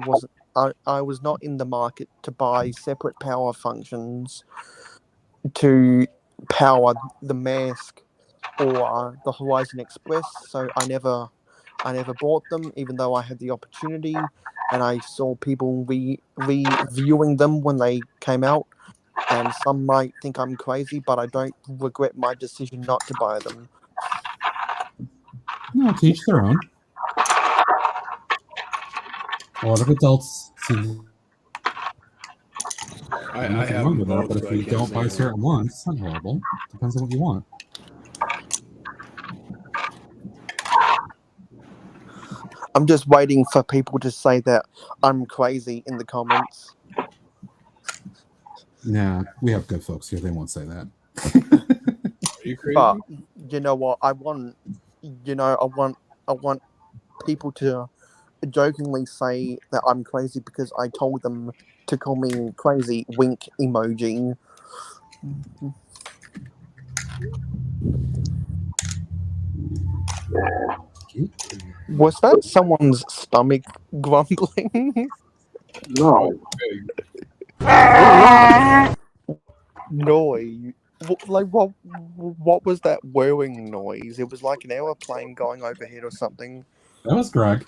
was not in the market to buy separate power functions to power the Mask or the Horizon Express, so I never bought them, even though I had the opportunity, and I saw people reviewing them when they came out, and some might think I'm crazy, but I don't regret my decision not to buy them. No, to each their own. A lot of adults seem I nothing have wrong them with that, both, but if so I you can't don't say buy anything. certain ones, it's not horrible. Depends on what you want. I'm just waiting for people to say that I'm crazy in the comments. Nah, we have good folks here. They won't say that. Are you crazy? But you know what? I want people to jokingly say that I'm crazy because I told them to call me crazy. Wink emoji. Was that someone's stomach grumbling? No. Noise. What was that whirring noise? It was like an aeroplane going overhead or something. That was Greg.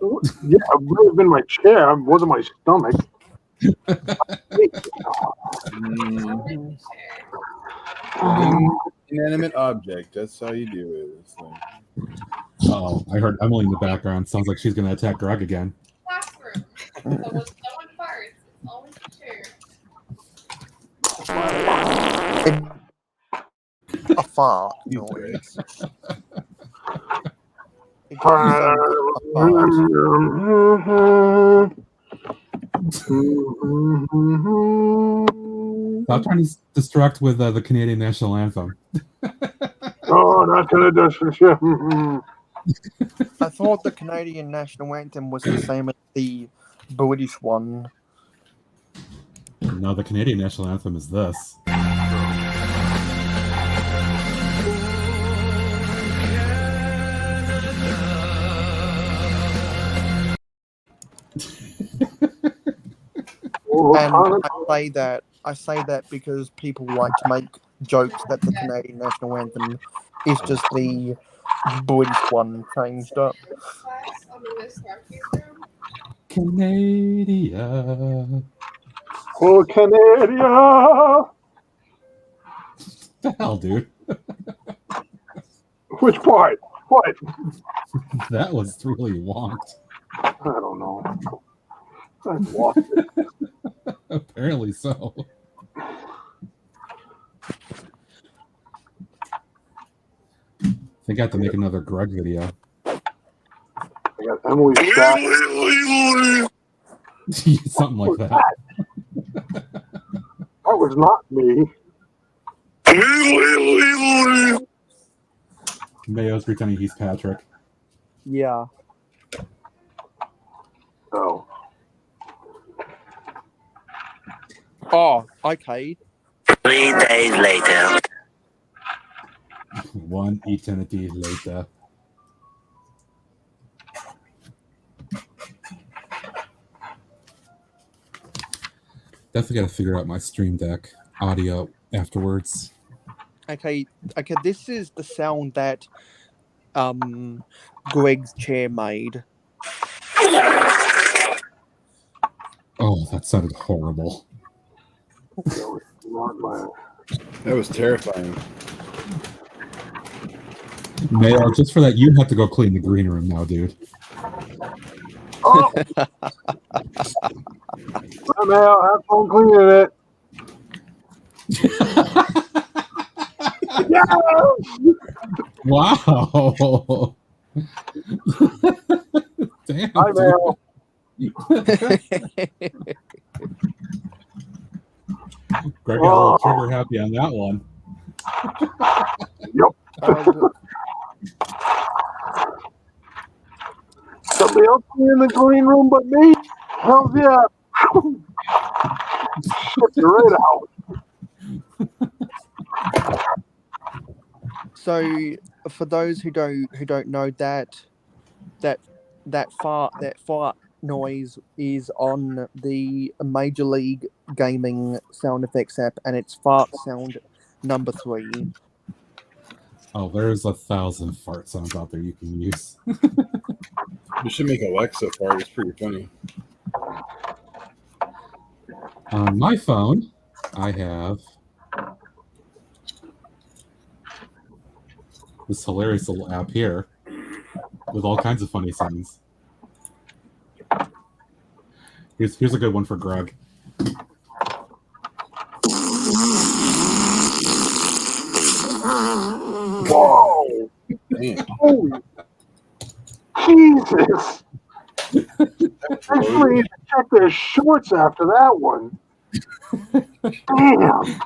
Yeah, it would have been my chair. It wasn't my stomach. Inanimate object. That's how you do it. It's like, Oh, I heard Emily in the background. Sounds like she's going to attack Greg again. Classroom. So when someone farts, it's always the chair. A fart noise. It doesn't sound like Stop trying to distract with the Canadian national anthem. Oh, that's gonna do some shit. I thought the Canadian national anthem was the same as the British one. No, the Canadian national anthem is this. And I say that because people like to make jokes that the Canadian national anthem is just the British one changed up. Class on the Miss Northeast room. Canada. Oh, Canada! The hell, dude? Which part? What? That was really wonked. I don't know. I lost it. Apparently so. I think I have to make another Greg video. I got Emily's chat. Something like that. That was not me. Mayo's pretending he's Patrick. Yeah. Oh. Oh, okay. 3 days later. One eternity later. Definitely got to figure out my Stream Deck audio afterwards. Okay, this is the sound that Greg's chair made. Oh, that sounded horrible. That was not my... That was terrifying. Mayo, just for that, you have to go clean the green room now, dude. Oh! I'm out. Have fun cleaning it. Yeah! Wow. Damn. Hi, Mel. Greg got a little trigger happy on that one. Yep. Somebody else in the green room but me? Hell yeah. Shut you right out. So, for those who don't know that fart noise is on the Major League Gaming sound effects app, and it's fart sound number 3. Oh, there's 1,000 fart sounds out there you can use. You should make Alexa fart. It's pretty funny. On my phone, I have this hilarious little app here with all kinds of funny sounds. Here's a good one for Greg. Whoa. Damn. Holy Jesus. Actually, check their shorts after that one. Damn.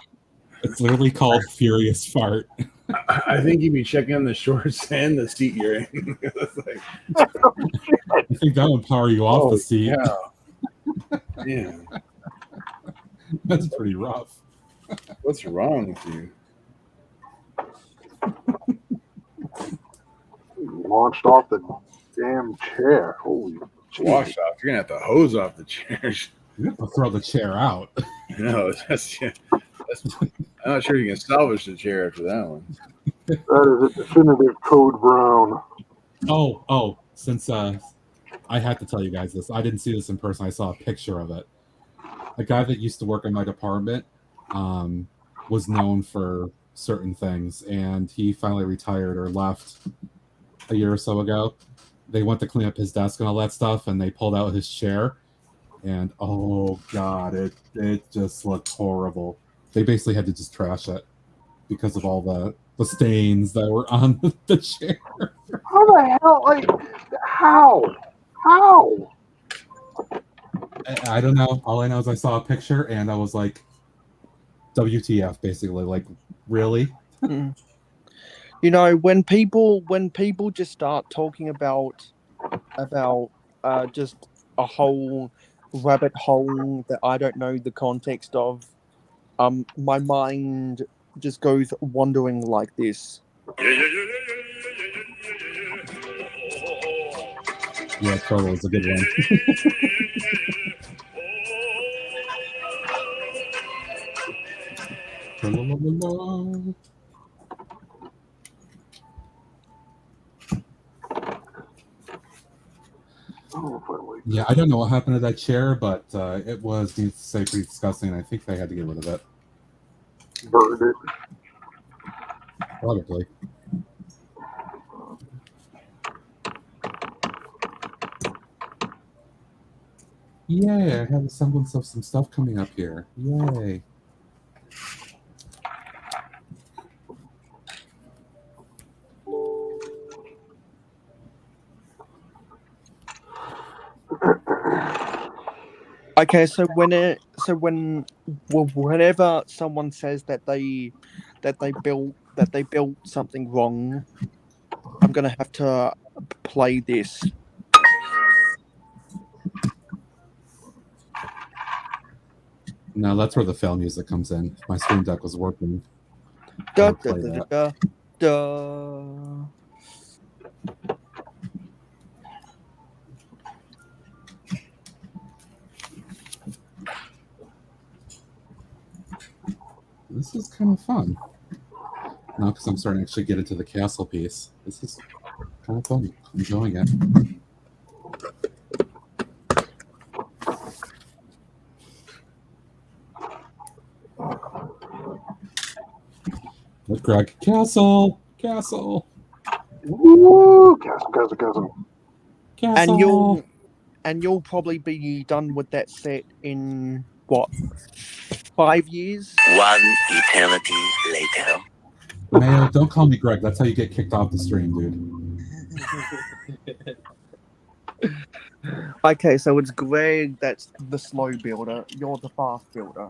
It's literally called Furious Fart. I think you'd be checking on the shorts and the seat you're in. It's like, I think that would power you off the seat. Yeah. That's pretty rough. What's wrong with you? Launched off the damn chair. Holy Jesus. Wash off. You're gonna have to hose off the chairs. You have to throw the chair out. No, I'm not sure you can salvage the chair after that one. That is a definitive code brown. Oh, since I had to tell you guys this. I didn't see this in person. I saw a picture of it. A guy that used to work in my department was known for certain things, and he finally retired or left a year or so ago. They went to clean up his desk and all that stuff, and they pulled out his chair, and oh god, it just looked horrible. They basically had to just trash it because of all the stains that were on the chair. How the hell? Like, how? How? I don't know. All I know is I saw a picture and I was like, WTF, basically. Like, really? You know, when people just start talking about just a whole rabbit hole that I don't know the context of, my mind just goes wandering like this. Yeah, Troll is a good one. Tra-la-la-la-la. Yeah, I don't know what happened to that chair, but it was, needs to say, pretty disgusting. I think they had to get rid of it. Burned it. Probably. Yay, I have a semblance of some stuff coming up here. Yay. Okay, so whenever someone says that they built something wrong, I'm gonna have to play this. No, that's where the fail music comes in. If my Stream Deck was working, Da, I'll da, play da, that. da, da. This is kind of fun. Now, because I'm starting to actually get into the castle piece. This is kind of fun. I'm enjoying it. Look, Greg. Castle! Castle! Woo! Castle. And you'll probably be done with that set in what, 5 years? One eternity later. Mayo, don't call me Greg. That's how you get kicked off the stream, dude. Okay, so it's Greg that's the slow builder. You're the fast builder.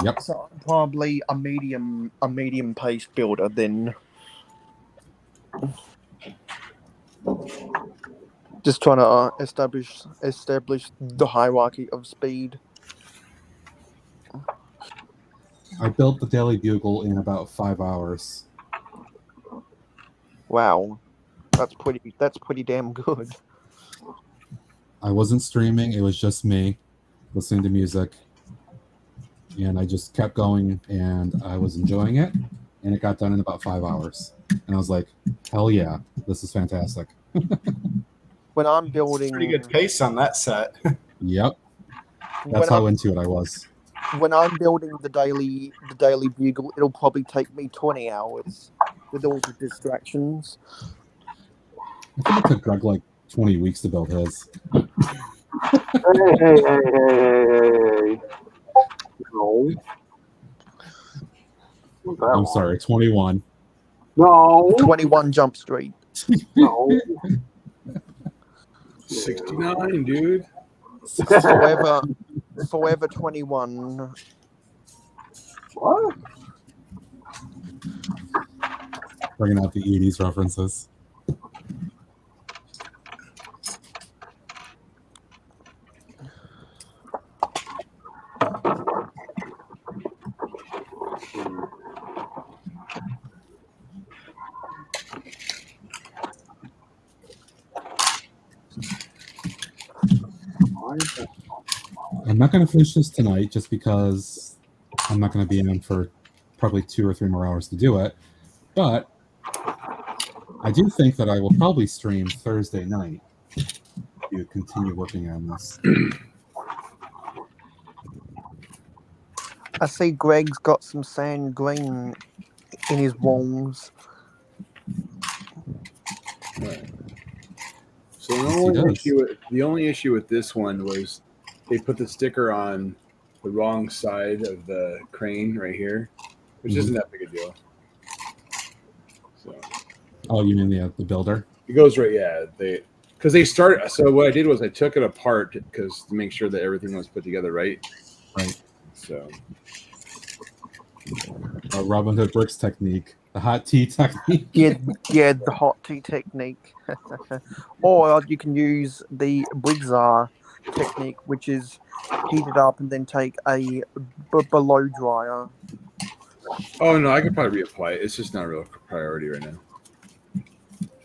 Yep. So I'm probably a medium pace builder then. Just trying to establish the hierarchy of speed. I built the Daily Bugle in about 5 hours. Wow, that's pretty damn good. I wasn't streaming. It was just me listening to music. And I just kept going, and I was enjoying it. And it got done in about 5 hours. And I was like, hell yeah, this is fantastic. When I'm building, Pretty good pace on that set. Yep. That's how into it I was. When I'm building the daily bugle, it'll probably take me 20 hours with all the distractions. I think it took Greg like 20 weeks to build his. Hey. No. I'm sorry, 21. No. 21 Jump Street. No. 69, dude. Forever 21. What? Bringing out the 80s references. I'm not going to finish this tonight just because I'm not going to be in for probably 2 or 3 more hours to do it. But I do think that I will probably stream Thursday night to continue working on this. I see Greg's got some sand green in his walls. Right. So the only issue with this one was they put the sticker on the wrong side of the crane right here, which isn't that big a deal. So, oh, you mean the builder? It goes right, yeah. Because they start. So what I did was I took it apart to make sure that everything was put together right. Right. So Robin Hood Bricks technique. The hot tea technique. Yeah, the hot tea technique. Or you can use the Briggsar technique, which is heat it up and then take a below dryer. Oh no, I could probably reapply it. It's just not a real priority right now.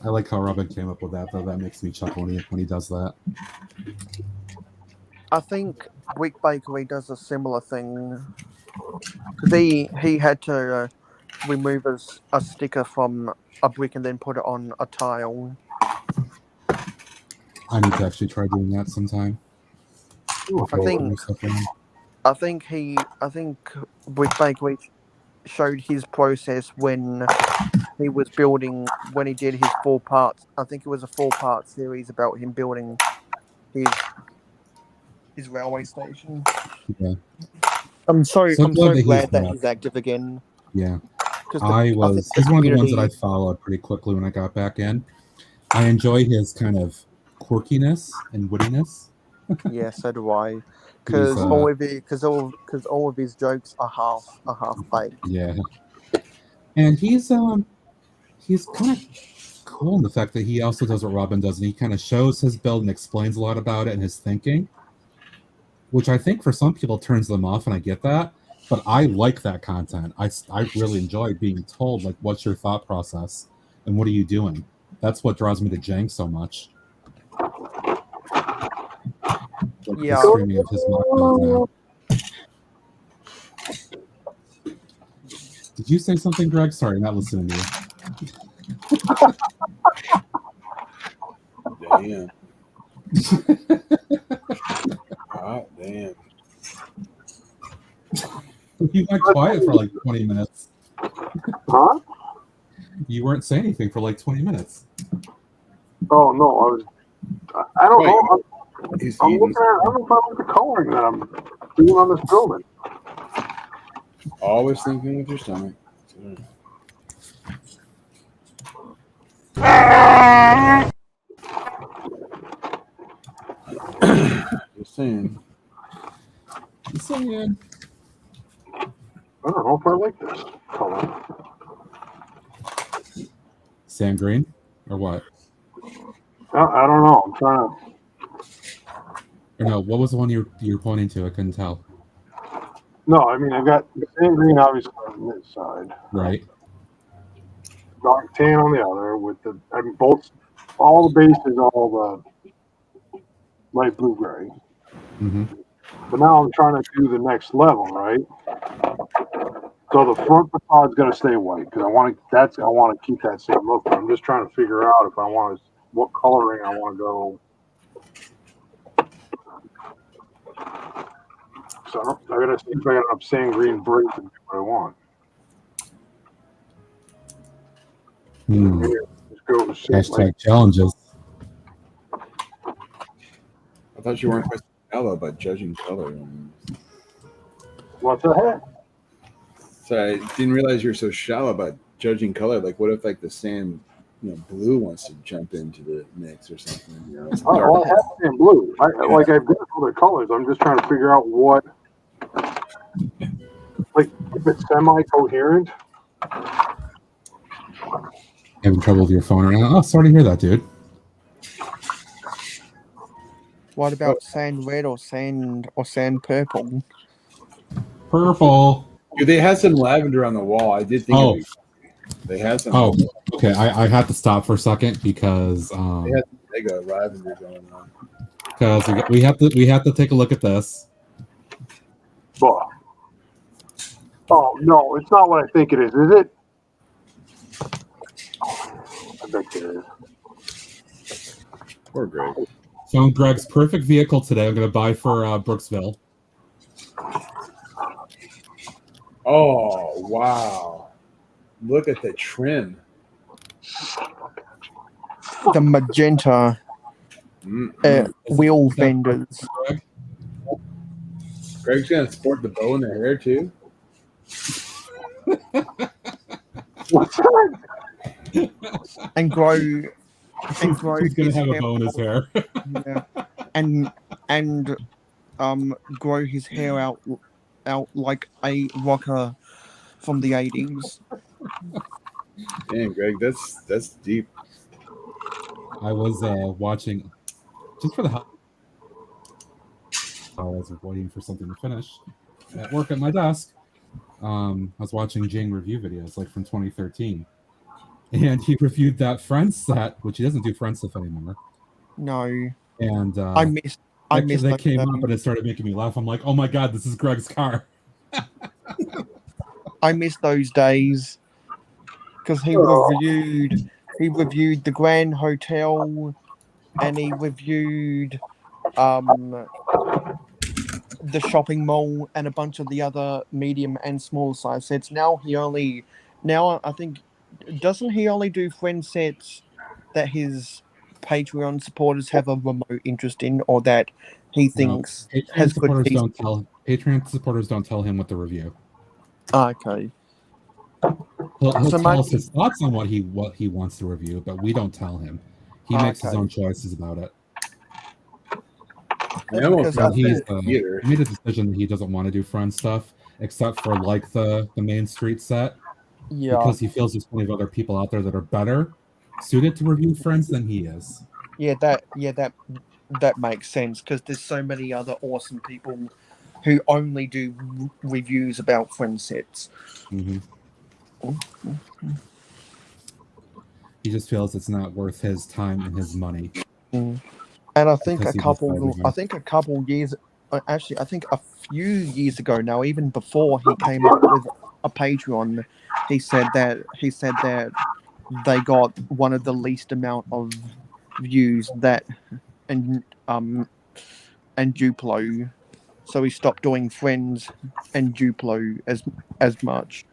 I like how Robin came up with that, though. That makes me chuckle when he does that. I think Brick Bakery does a similar thing. Because he had to remove a sticker from a brick and then put it on a tile. I need to actually try doing that sometime. I think Brick Bakery showed his process when he was building, when he did his 4 parts. I think it was a 4-part series about him building his railway station. Yeah. I'm so glad that back. he's active again. Yeah. He's one of the ones that I followed pretty quickly when I got back in. I enjoy his kind of quirkiness and wittiness. Yeah, so do I. Because all of his jokes are half baked. Yeah. And he's kind of cool in the fact that he also does what Robin does, and he kind of shows his build and explains a lot about it and his thinking, which I think for some people turns them off, and I get that. But I like that content. I really enjoy being told, like, what's your thought process and what are you doing? That's what draws me to Jank so much. Like Yeah. the streaming of his now. Did you say something, Greg? Sorry, not listening to you. Damn. God damn. You went quiet for like 20 minutes. Huh? You weren't saying anything for like 20 minutes. Oh no, I don't know. I'm looking at. I don't know if I like the coloring that I'm doing on this building. Always thinking with your stomach. Just saying. Just saying. I don't know if I like this color. Sand green or what? I don't know. I'm trying to. Or no, what was the one you were pointing to? I couldn't tell. No, I mean I've got the sand green obviously on this side. Right. Dark tan on the other with the all the bases, all the light blue gray. Mm-hmm. But now I'm trying to do the next level, right? So the front facade's gonna stay white because I want to keep that same look. I'm just trying to figure out if I want to what coloring I want to go. So I gotta see if I got enough sand green brick to do what I want. Just go with Hashtag challenges. I thought you weren't supposed to shallow about judging color. What's ahead? So I didn't realize you're so shallow about judging color. Like, what if like the sand, blue wants to jump into the mix or something? I have sand blue. I've got other colors. I'm just trying to figure out what, like, if it's semi-coherent. Having trouble with your phone right now? Oh, sorry to hear that, dude. What about sand red or sand purple? Purple. Dude, they had some lavender on the wall. I did think they had some. Oh, okay. I had to stop for a second because they had some mega lavender going on. Because we have to take a look at this. Oh no, it's not what I think it is it? I bet it is. Poor Greg. Found Greg's perfect vehicle today. I'm going to buy for Brooksville. Oh, wow. Look at the trim. The magenta wheel fenders. Greg's going to sport the bow in the hair, too? What's that? And grow. He's going to have a bow in his hair. Yeah. And grow his hair out like a rocker from the 80s. Damn, Greg, that's deep. I was watching just for the hell. I was waiting for something to finish at work at my desk. I was watching Jing review videos like from 2013, and he reviewed that Friends set, which he doesn't do Friends stuff anymore. No, And I missed that those came days. up and it started making me laugh. I'm like, oh my god, this is Greg's car. I miss those days because he reviewed the Grand Hotel, and he reviewed the shopping mall and a bunch of the other medium and small size sets. Now I think, doesn't he only do friend sets that his Patreon supporters have a remote interest in, or that he thinks has good taste? Patreon supporters don't tell him what to review. Okay. He'll So tell us his thoughts on what he wants to review, but we don't tell him. He makes his own choices about it. I almost got He theater. made a decision that he doesn't want to do Friends stuff, except for like the Main Street set, Yeah. because he feels there's plenty of other people out there that are better suited to review Friends than he is. That makes sense, because there's so many other awesome people who only do reviews about friend sets. Mm-hmm. He just feels it's not worth his time and his money. And I think Because a few years ago now, even before he came up with a Patreon, he said that they got one of the least amount of views and Duplo, so he stopped doing Friends and Duplo as much.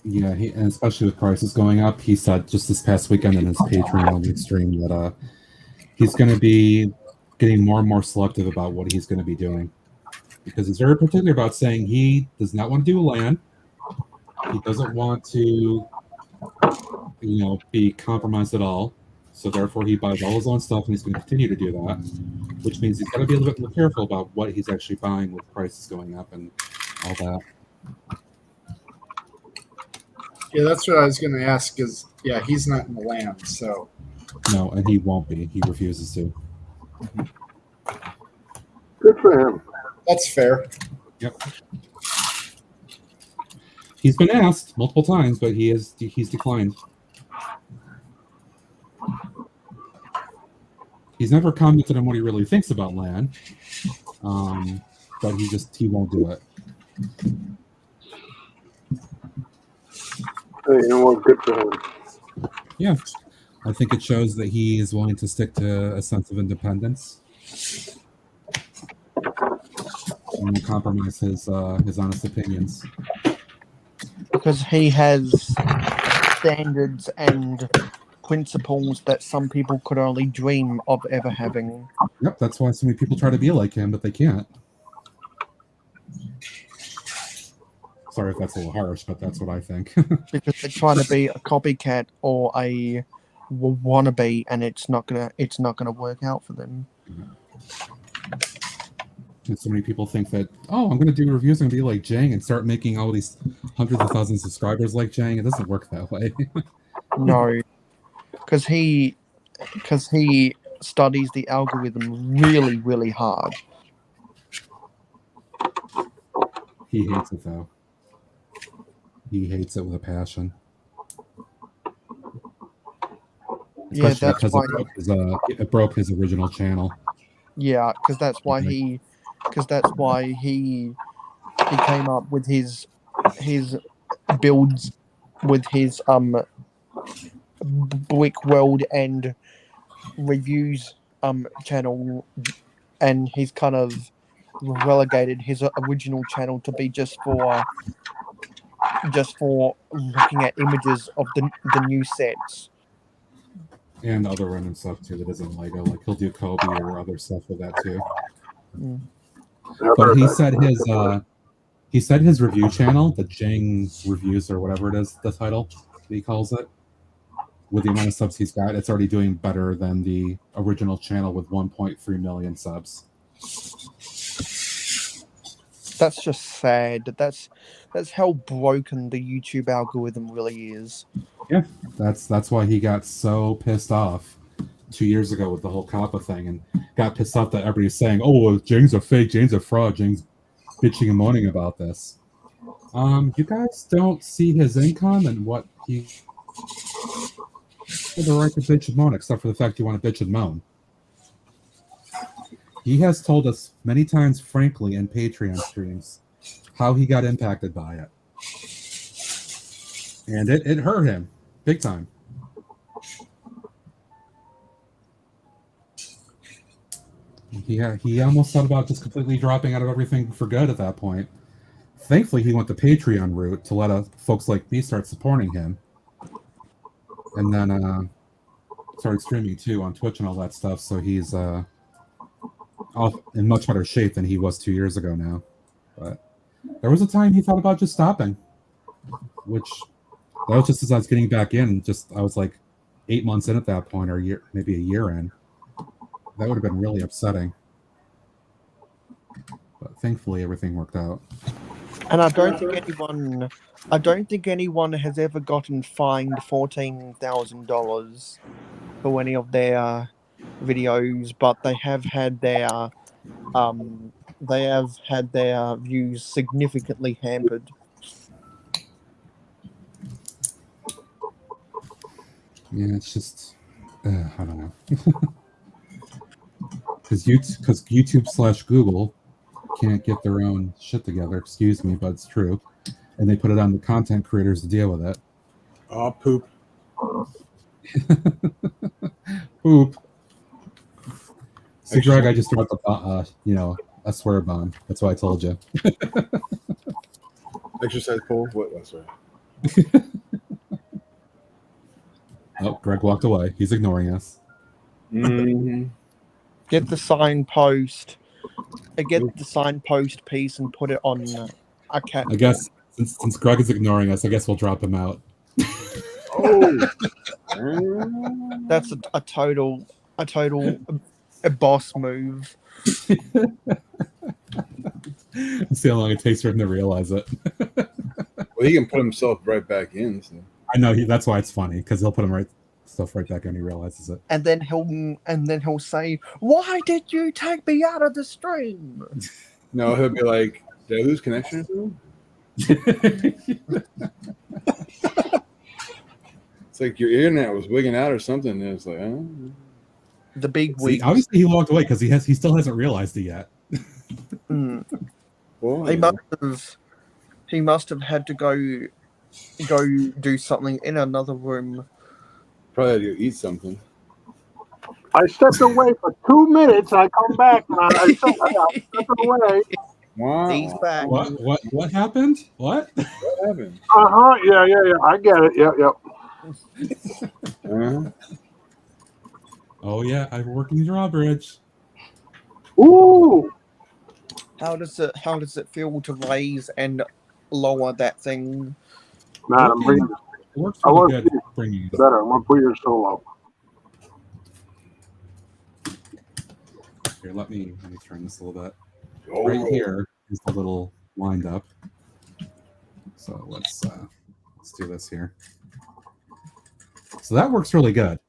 Yeah, and especially with prices going up, he said just this past weekend in his Patreon only stream that he's going to be getting more and more selective about what he's going to be doing, because he's very particular about saying he does not want to do LAN. He doesn't want to, be compromised at all. So therefore, he buys all his own stuff, and he's going to continue to do that, which means he's got to be a little bit more careful about what he's actually buying with prices going up and all that. Yeah, that's what I was going to ask. He's not in the land, so No, and he won't be. He refuses to. Good for him. that's fair. Yep. He's been asked multiple times, but he's declined. He's never commented on what he really thinks about LAN, but he won't do it. Hey, you know what? Good for him. Yeah, I think it shows that he is willing to stick to a sense of independence and compromise his honest opinions. Because he has standards and principles that some people could only dream of ever having. Yep, that's why so many people try to be like him, but they can't. Sorry if that's a little harsh, but that's what I think. Because they're trying to be a copycat or a wannabe, and it's not gonna work out for them. And so many people think that, I'm going to do reviews, I'm going to be like Jang and start making all these hundreds of thousands of subscribers like Jang. It doesn't work that way. No, because he studies the algorithm really, really hard. He hates it, though. He hates it with a passion. Especially because it broke his original channel. Yeah, because that's why he came up with his builds with his Brick World and reviews channel, and he's kind of relegated his original channel to be just for looking at images of the new sets. And other random stuff too that isn't Lego. Like he'll do Kobe or other stuff with that too. Mm. But he said his review channel, the Jang Reviews or whatever it is, the title that he calls it, with the amount of subs he's got, it's already doing better than the original channel with 1.3 million subs. That's just sad. That's how broken the YouTube algorithm really is. Yeah, that's why he got so pissed off 2 years ago with the whole COPPA thing, and got pissed off that everybody's saying, "Oh, well, Jane's a fake, Jane's a fraud, Jane's bitching and moaning about this." You guys don't see his income and what he had the right to bitch and moan, except for the fact you want to bitch and moan. He has told us many times, frankly, in Patreon streams, how he got impacted by it. And it hurt him big time. He almost thought about just completely dropping out of everything for good at that point. Thankfully, he went the Patreon route to let folks like me start supporting him. And then started streaming too on Twitch and all that stuff. So he's in much better shape than he was 2 years ago now. But there was a time he thought about just stopping, which that was just as I was getting back in. I was like 8 months in at that point, or maybe a year in. That would have been really upsetting. But thankfully, everything worked out. And I don't think anyone has ever gotten fined $14,000 for any of their videos, but they have had their views significantly hampered. Yeah, it's just I don't know. Because YouTube/Google can't get their own shit together. Excuse me, but it's true. And they put it on the content creators to deal with it. Oh, poop. Poop. So, Greg, I just dropped a swear bomb. That's why I told you. Exercise pole? What? Sorry. Oh, Greg walked away. He's ignoring us. Mm-hmm. Get the signpost. Get the signpost piece and put it on a cat. I guess since Greg is ignoring us, I guess we'll drop him out. Oh, That's a total boss move. See how long it takes for him to realize it. well, he can put himself right back in. So. I know that's why it's funny, because he'll put stuff right back in. He realizes it, and then he'll say, "Why did you take me out of the stream?" No, he'll be like, "Did I lose connection?" It's like your internet was wigging out or something. And it's like, oh. The big wig. Obviously, he walked away because he still hasn't realized it yet. Well, He must have had to go do something in another room. probably had to eat something. I stepped away for 2 minutes. I come back and I stepped away. Wow. He's back. What happened? What happened? Yeah. I get it. Yep. Uh-huh. Oh yeah, I'm working drawbridge. Ooh. How does it feel to raise and lower that thing? Man, I'm bringing It works I really want good to bringing it. better. I'm gonna put yours so low. Here, let me turn this a little bit. Oh. Right here is the little wind up. So let's do this here. So that works really good.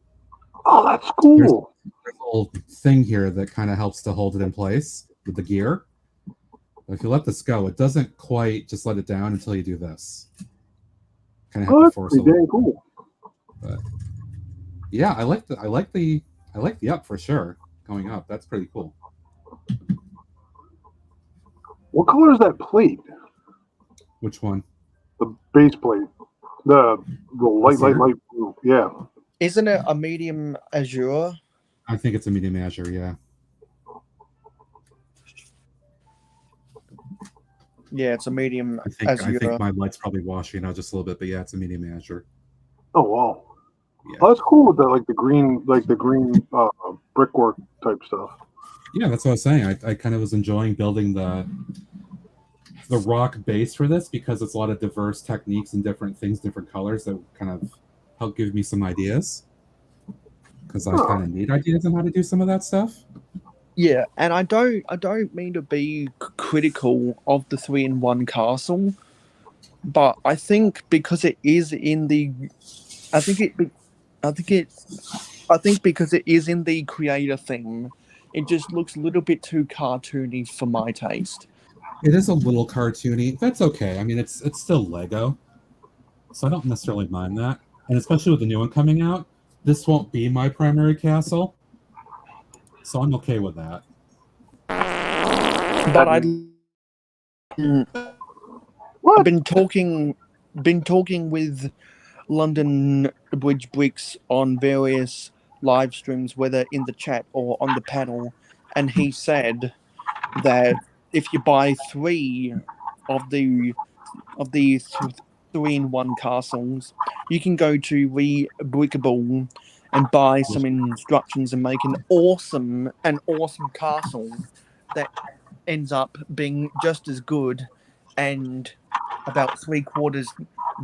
Oh, that's cool. There's a little thing here that kind of helps to hold it in place with the gear. But if you let this go, it doesn't quite just let it down until you do this. Kind of have to That's force pretty it. dang cool. But yeah, I like the up for sure. Going up, that's pretty cool. What color is that plate? Which one? The base plate. The light blue. Yeah. Isn't it a medium azure? I think it's a medium azure, yeah. Yeah, it's a medium I think my light's probably washing out just a little bit, but yeah, it's a medium azure. Oh wow. Yeah. Oh, that's cool with the green brickwork type stuff. Yeah, that's what I was saying. I kind of was enjoying building the rock base for this because it's a lot of diverse techniques and different things, different colors that kind of help give me some ideas. Because I kind of need ideas on how to do some of that stuff. Yeah, and I don't mean to be critical of the 3-in-1 castle, but I think because it is in the, I think it, be- I think it, I think because it is in the creator theme, it just looks a little bit too cartoony for my taste. It is a little cartoony. That's okay. I mean, it's still Lego, so I don't necessarily mind that. And especially with the new one coming out, this won't be my primary castle, so I'm okay with that. But What? I've been talking with London Bridge Bricks on various live streams, whether in the chat or on the panel, and he said that if you buy three of the 3-in-1 castles, you can go to Rebrickable and buy some instructions and make an awesome castle that ends up being just as good and about 3/4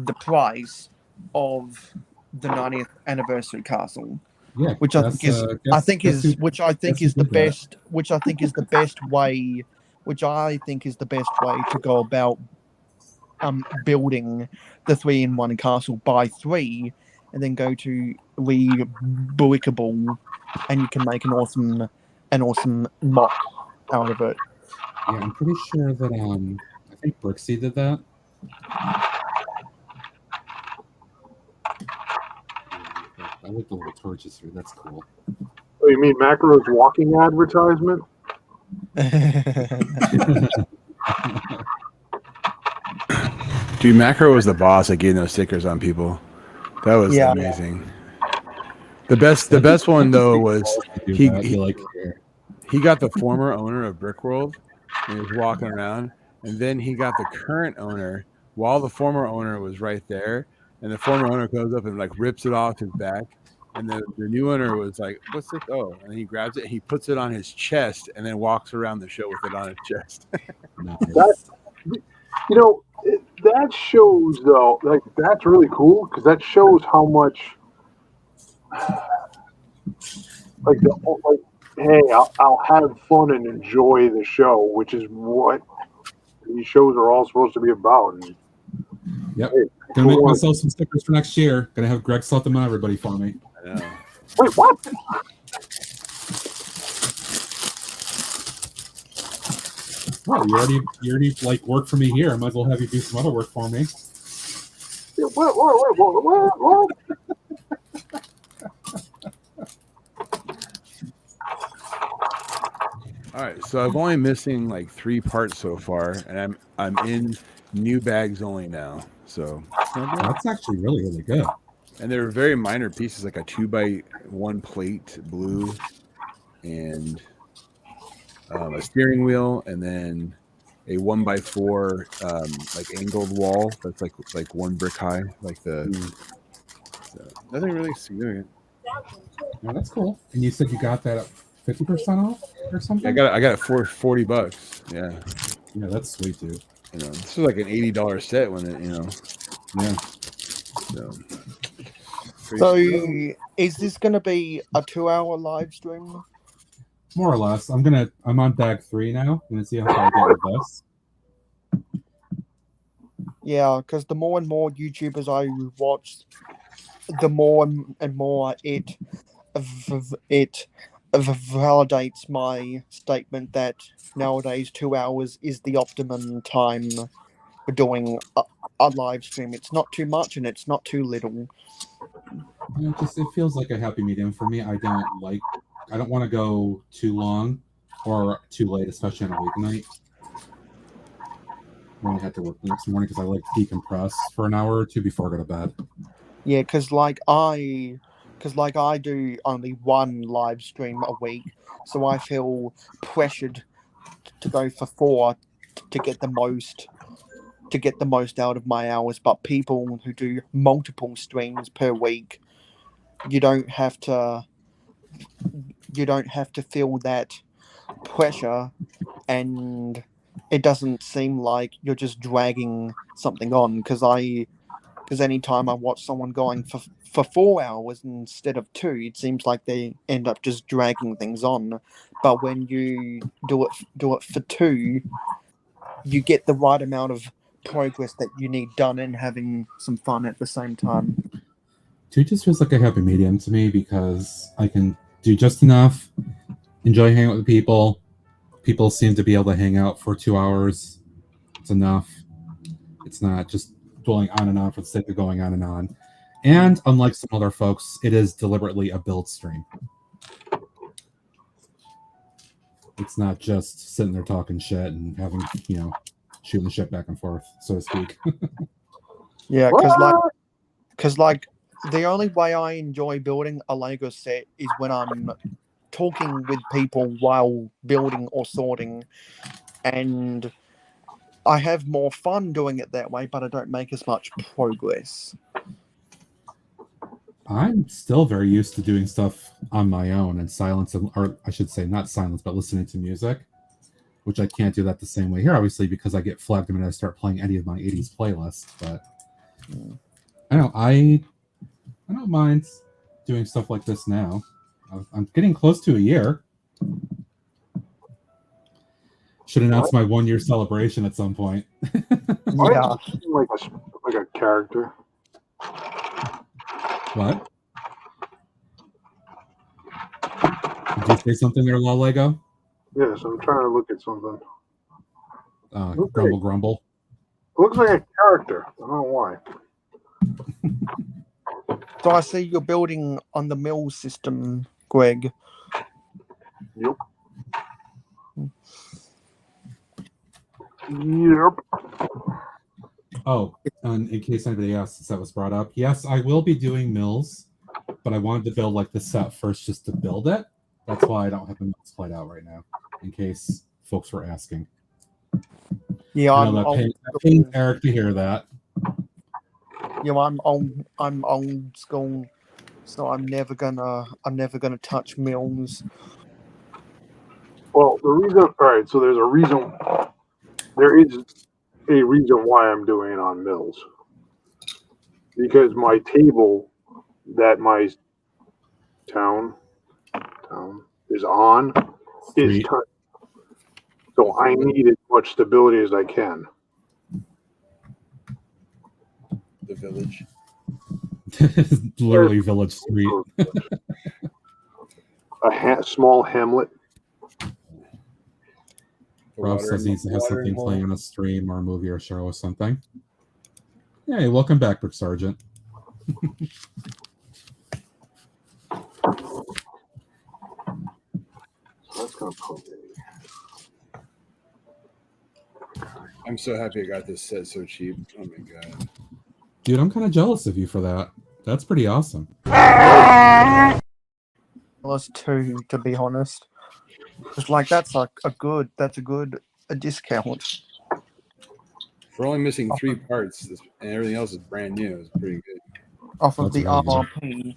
the price of the 90th anniversary castle, Yeah, which I think is the that. best, which I think is the best way, which I think is the best way to go about building the 3-in-1 castle. Buy three and then go to Rebrickable and you can make an awesome mock out of it. Yeah, I'm pretty sure that I think Brooksy did that. I like the little torches here. That's cool. Oh, you mean Macro's walking advertisement? Dude, Macro was the boss at getting those stickers on people. That was Yeah. amazing. The best one though was he got the former owner of Brickworld and he was walking around, and then he got the current owner while the former owner was right there, and the former owner goes up and like rips it off his back, and the new owner was like, "What's this?" Oh, and he grabs it, and he puts it on his chest, and then walks around the show with it on his chest. Nice. That shows though, like that's really cool because that shows how much, like, hey, I'll have fun and enjoy the show, which is what these shows are all supposed to be about. And, Yep. hey, Gonna make myself some stickers for next year. Gonna have Greg sell them on everybody for me. I know. Wait, what? Well, you already like work for me here. I might as well have you do some other work for me. What? All right, so I'm only missing like 3 parts so far, and I'm in new bags only now. So That's actually really good. And they're very minor pieces, like a 2x1 plate blue, and a steering wheel, and then a 1x4 like angled wall that's like 1 brick high, like the. So nothing really significant. No, that's cool. And you said you got that at 50% off or something? I got it for $40. Yeah. Yeah, that's sweet, dude. You know, this was like an $80 set when it, Yeah. So, is this going to be a 2-hour live stream? More or less. I'm on bag 3 now. I'm gonna see how far I get with this. Yeah, because the more and more YouTubers I watch, the more and more it validates my statement that nowadays 2 hours is the optimum time for doing a live stream. It's not too much and it's not too little. It feels like a happy medium for me. I don't want to go too long or too late, especially on a weeknight. When I had to work the next morning because I like to decompress for an hour or two before I go to bed. Yeah, because I do only 1 live stream a week, so I feel pressured to go for 4 to get the most out of my hours. But people who do multiple streams per week, you don't have to feel that pressure, and it doesn't seem like you're just dragging something on. Because Because anytime I watch someone going for 4 hours instead of 2, it seems like they end up just dragging things on. But when you do it for 2, you get the right amount of progress that you need done and having some fun at the same time. 2 just feels like a happy medium to me because I can do just enough, enjoy hanging out with people. People seem to be able to hang out for 2 hours. It's enough. It's not just going on and on for the sake of going on and on. And unlike some other folks, it is deliberately a build stream. It's not just sitting there talking shit and having, shooting the shit back and forth, so to speak. Yeah, because like the only way I enjoy building a Lego set is when I'm talking with people while building or sorting, and I have more fun doing it that way, but I don't make as much progress. I'm still very used to doing stuff on my own and silence, or I should say not silence, but listening to music, which I can't do that the same way here, obviously, because I get flagged the minute I start playing any of my 80s playlists. But I don't mind doing stuff like this now. I'm getting close to a year. Should announce my 1-year celebration at some point. Yeah. Like a character. What? Did you say something there, La Lego? Yes, I'm trying to look at something. Grumble, grumble. Looks like a character. I don't know why. So I see you're building on the mill system, Greg. Yep. Yep. Oh, and in case anybody asks, that was brought up. Yes, I will be doing mills, but I wanted to build like the set first just to build it. That's why I don't have the mills played out right now, in case folks were asking. Yeah, that pains Eric to hear that. Yeah, I'm old school, so I'm never gonna touch mills. Well, so there is a reason why I'm doing it on mills. Because my table that my town is on is Street. turned. So I need as much stability as I can. The village. Literally village street. A small hamlet. Rob says he has something playing on a stream or a movie or show or something. Hey, welcome back, Brick Sergeant. That's gonna put me. I'm so happy I got this set so cheap. Oh my god. Dude, I'm kind of jealous of you for that. That's pretty awesome. Plus 2, to be honest. It's like that's a good discount. We're only missing 3 parts, and everything else is brand new. It's pretty good. Off of That's the really RRP.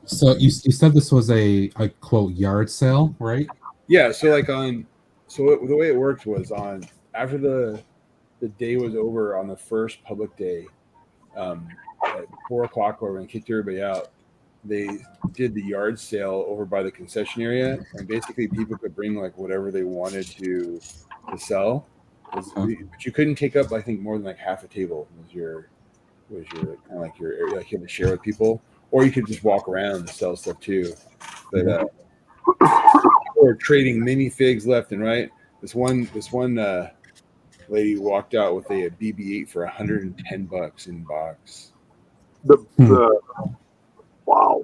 So you said this was a quote yard sale, right? Yeah, so the way it worked was after the day was over on the first public day, at 4:00 or when they kicked everybody out, they did the yard sale over by the concession area, and basically people could bring like whatever they wanted to sell, but you couldn't take up I think more than like half a table was your kind of like your area, like you had to share with people, or you could just walk around and sell stuff too. But or trading minifigs left and right. This one lady walked out with a BB-8 for $110 in box. Wow.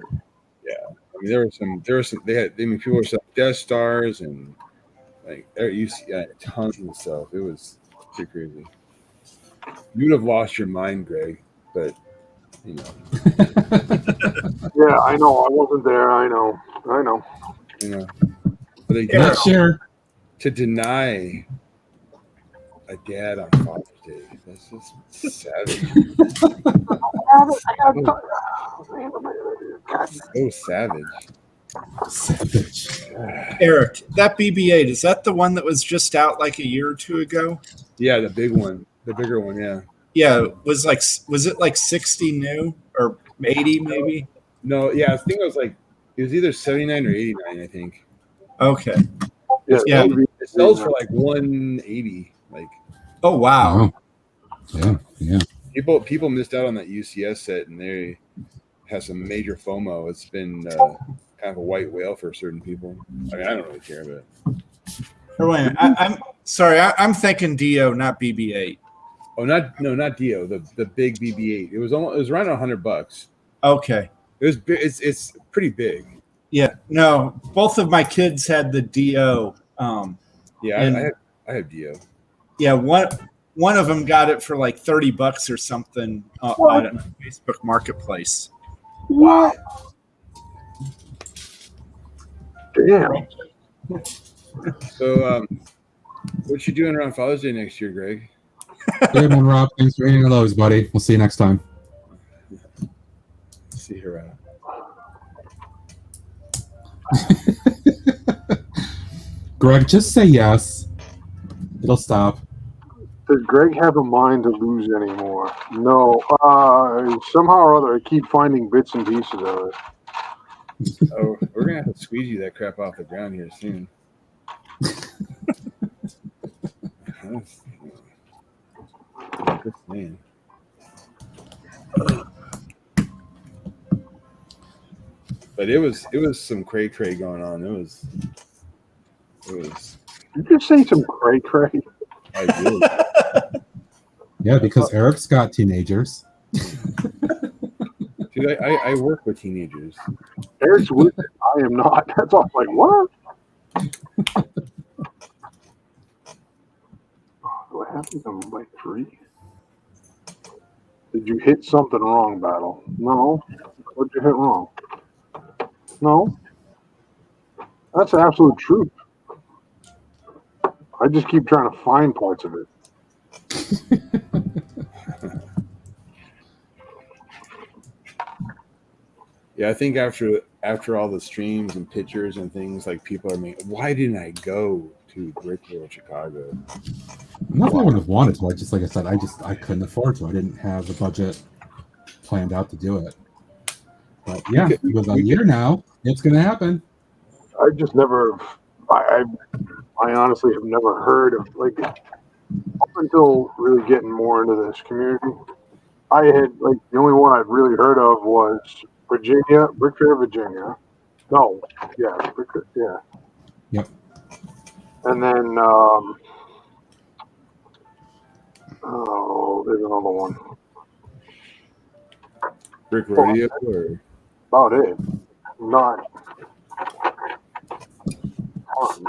Yeah, I mean there were some. People were selling Death Stars and like you see tons of stuff. It was pretty crazy. You'd have lost your mind, Greg, but you know. Yeah, I know. I wasn't there. I know. You know, but they Not sure. To deny a dad on Father's Day. That's just savage. So savage. Savage. Eric, that BB-8, is that the one that was just out like a year or two ago? Yeah, the big one, the bigger one. Yeah. Yeah, was it like 60 new or 80 maybe? No, yeah, I think it was either 79 or 89. I think Okay. Yeah, it sells for like 180. Like, oh wow. Oh. Yeah. people missed out on that UCS set, and they have some major FOMO. It's been kind of a white whale for certain people. I mean, I don't really care, but Oh, wait a minute. I'm sorry. I'm thinking Dio, not BB-8. oh, not Dio, the big BB-8. It was around $100. Okay. It was it's pretty big. Yeah. No, both of my kids had the Dio. Yeah, I have Dio. Yeah, one of them got it for like $30 or something on Facebook Marketplace. What? Damn. So, what you doing around Father's Day next year, Greg? Good one, Rob. Thanks for eating those, buddy. We'll see you next time. See her out. Greg, just say yes. It'll stop. Does Greg have a mind to lose anymore? No. Somehow or other, I keep finding bits and pieces of it. Oh, we're gonna have to squeegee that crap off the ground here soon. Good man. But it was some cray going on. It was. Did you just say some cray? I did. Yeah, because Eric's got teenagers. Dude, I work with teenagers. Eric's with it. I am not. That's all. Like, what? Do I have to come by 3? Did you hit something wrong, Battle? No. What did you hit wrong? No. That's the absolute truth. I just keep trying to find parts of it. Yeah, I think after all the streams and pictures and things, like, people are making, why didn't I go to Brickville, Chicago? Not that I wouldn't have wanted to. Like I said, I couldn't afford to. I didn't have the budget planned out to do it. But yeah, with a year now, it's going to happen. I just never. I honestly have never heard of, like, up until really getting more into this community. I had, like, the only one I'd really heard of was Virginia, Brookstream, Virginia. No, yeah, Brookstream, yeah. Yep. And then, there's another one. Brick Rodeo, or About it. Not tons.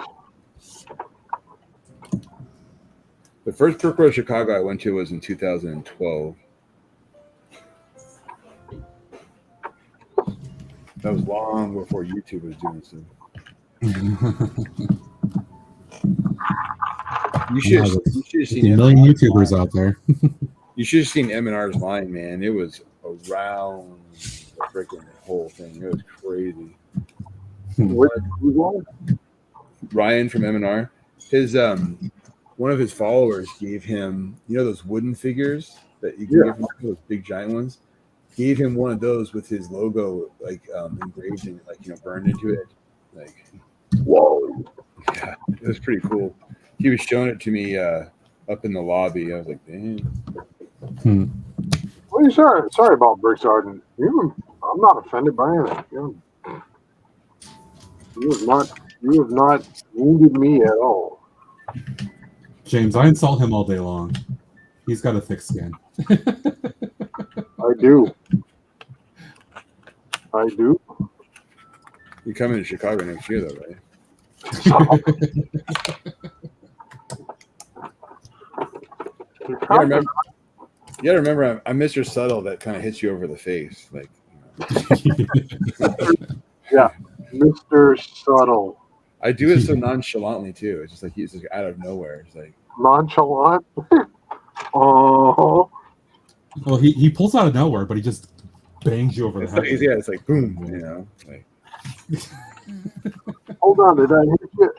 the first Brick Road Chicago I went to was in 2012. That was long before YouTube was doing so. You should have seen a million YouTubers out there. You should have seen M&R's line, man. It was around the freaking whole thing. It was crazy. Ryan from M&R, his one of his followers gave him, those wooden figures that you can give him, those big giant ones. Gave him one of those with his logo engraved in, burned into it. Like, whoa, yeah, it was pretty cool. He was showing it to me up in the lobby. I was like, dang. Well, sorry about Brick Sergeant. I'm not offended by anything. You have not wounded me at all. James, I insult him all day long. He's got a thick skin. I do. You're coming to Chicago next year, though, right? You gotta remember, I'm Mr. Subtle that kind of hits you over the face, like. Yeah, Mr. Subtle. I do it so nonchalantly too. It's just like he's just out of nowhere. It's like nonchalant. Oh. Well, he pulls out of nowhere, but he just bangs you over the head. Yeah, it's like boom, like. hold on, did I hit you?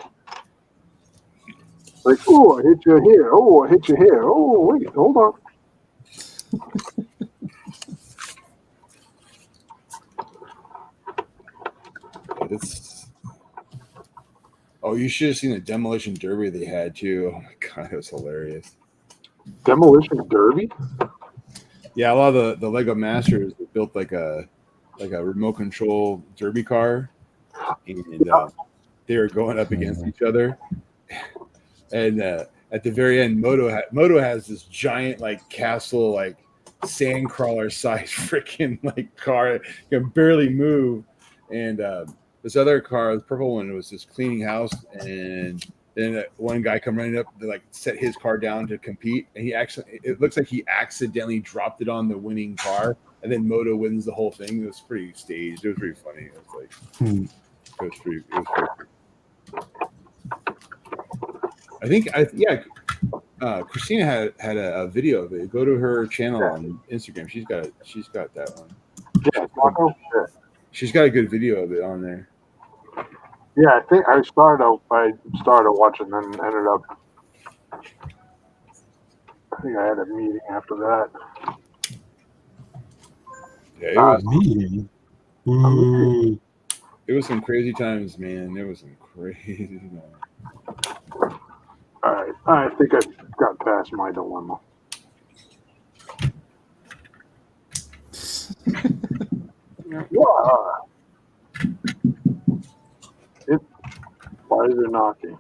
Like, oh, I hit you here. Oh, I hit you here. Oh, wait, hold on. It's. Oh, you should have seen the demolition derby they had too. Oh my god, it was hilarious. Demolition Derby? Yeah, a lot of the Lego Masters built like a remote control derby car, and they were going up against each other. And at the very end, Moto has this giant like castle, like sand crawler size freaking like car, can barely move. And this other car, the purple one, was just cleaning house, and then one guy come running up to like set his car down to compete, and it looks like he accidentally dropped it on the winning car, and then Moto wins the whole thing. It was pretty staged. It was pretty funny. It was like it was pretty. I think Christina had a video of it. Go to her channel on Instagram. She's got that one. Yeah, Marco? Yeah. She's got a good video of it on there. Yeah, I think I started watching, then ended up. I think I had a meeting after that. Yeah, it was meeting. Ooh. It was some crazy times, man. It was some crazy times. All right, I think I got past my dilemma. Why is it knocking?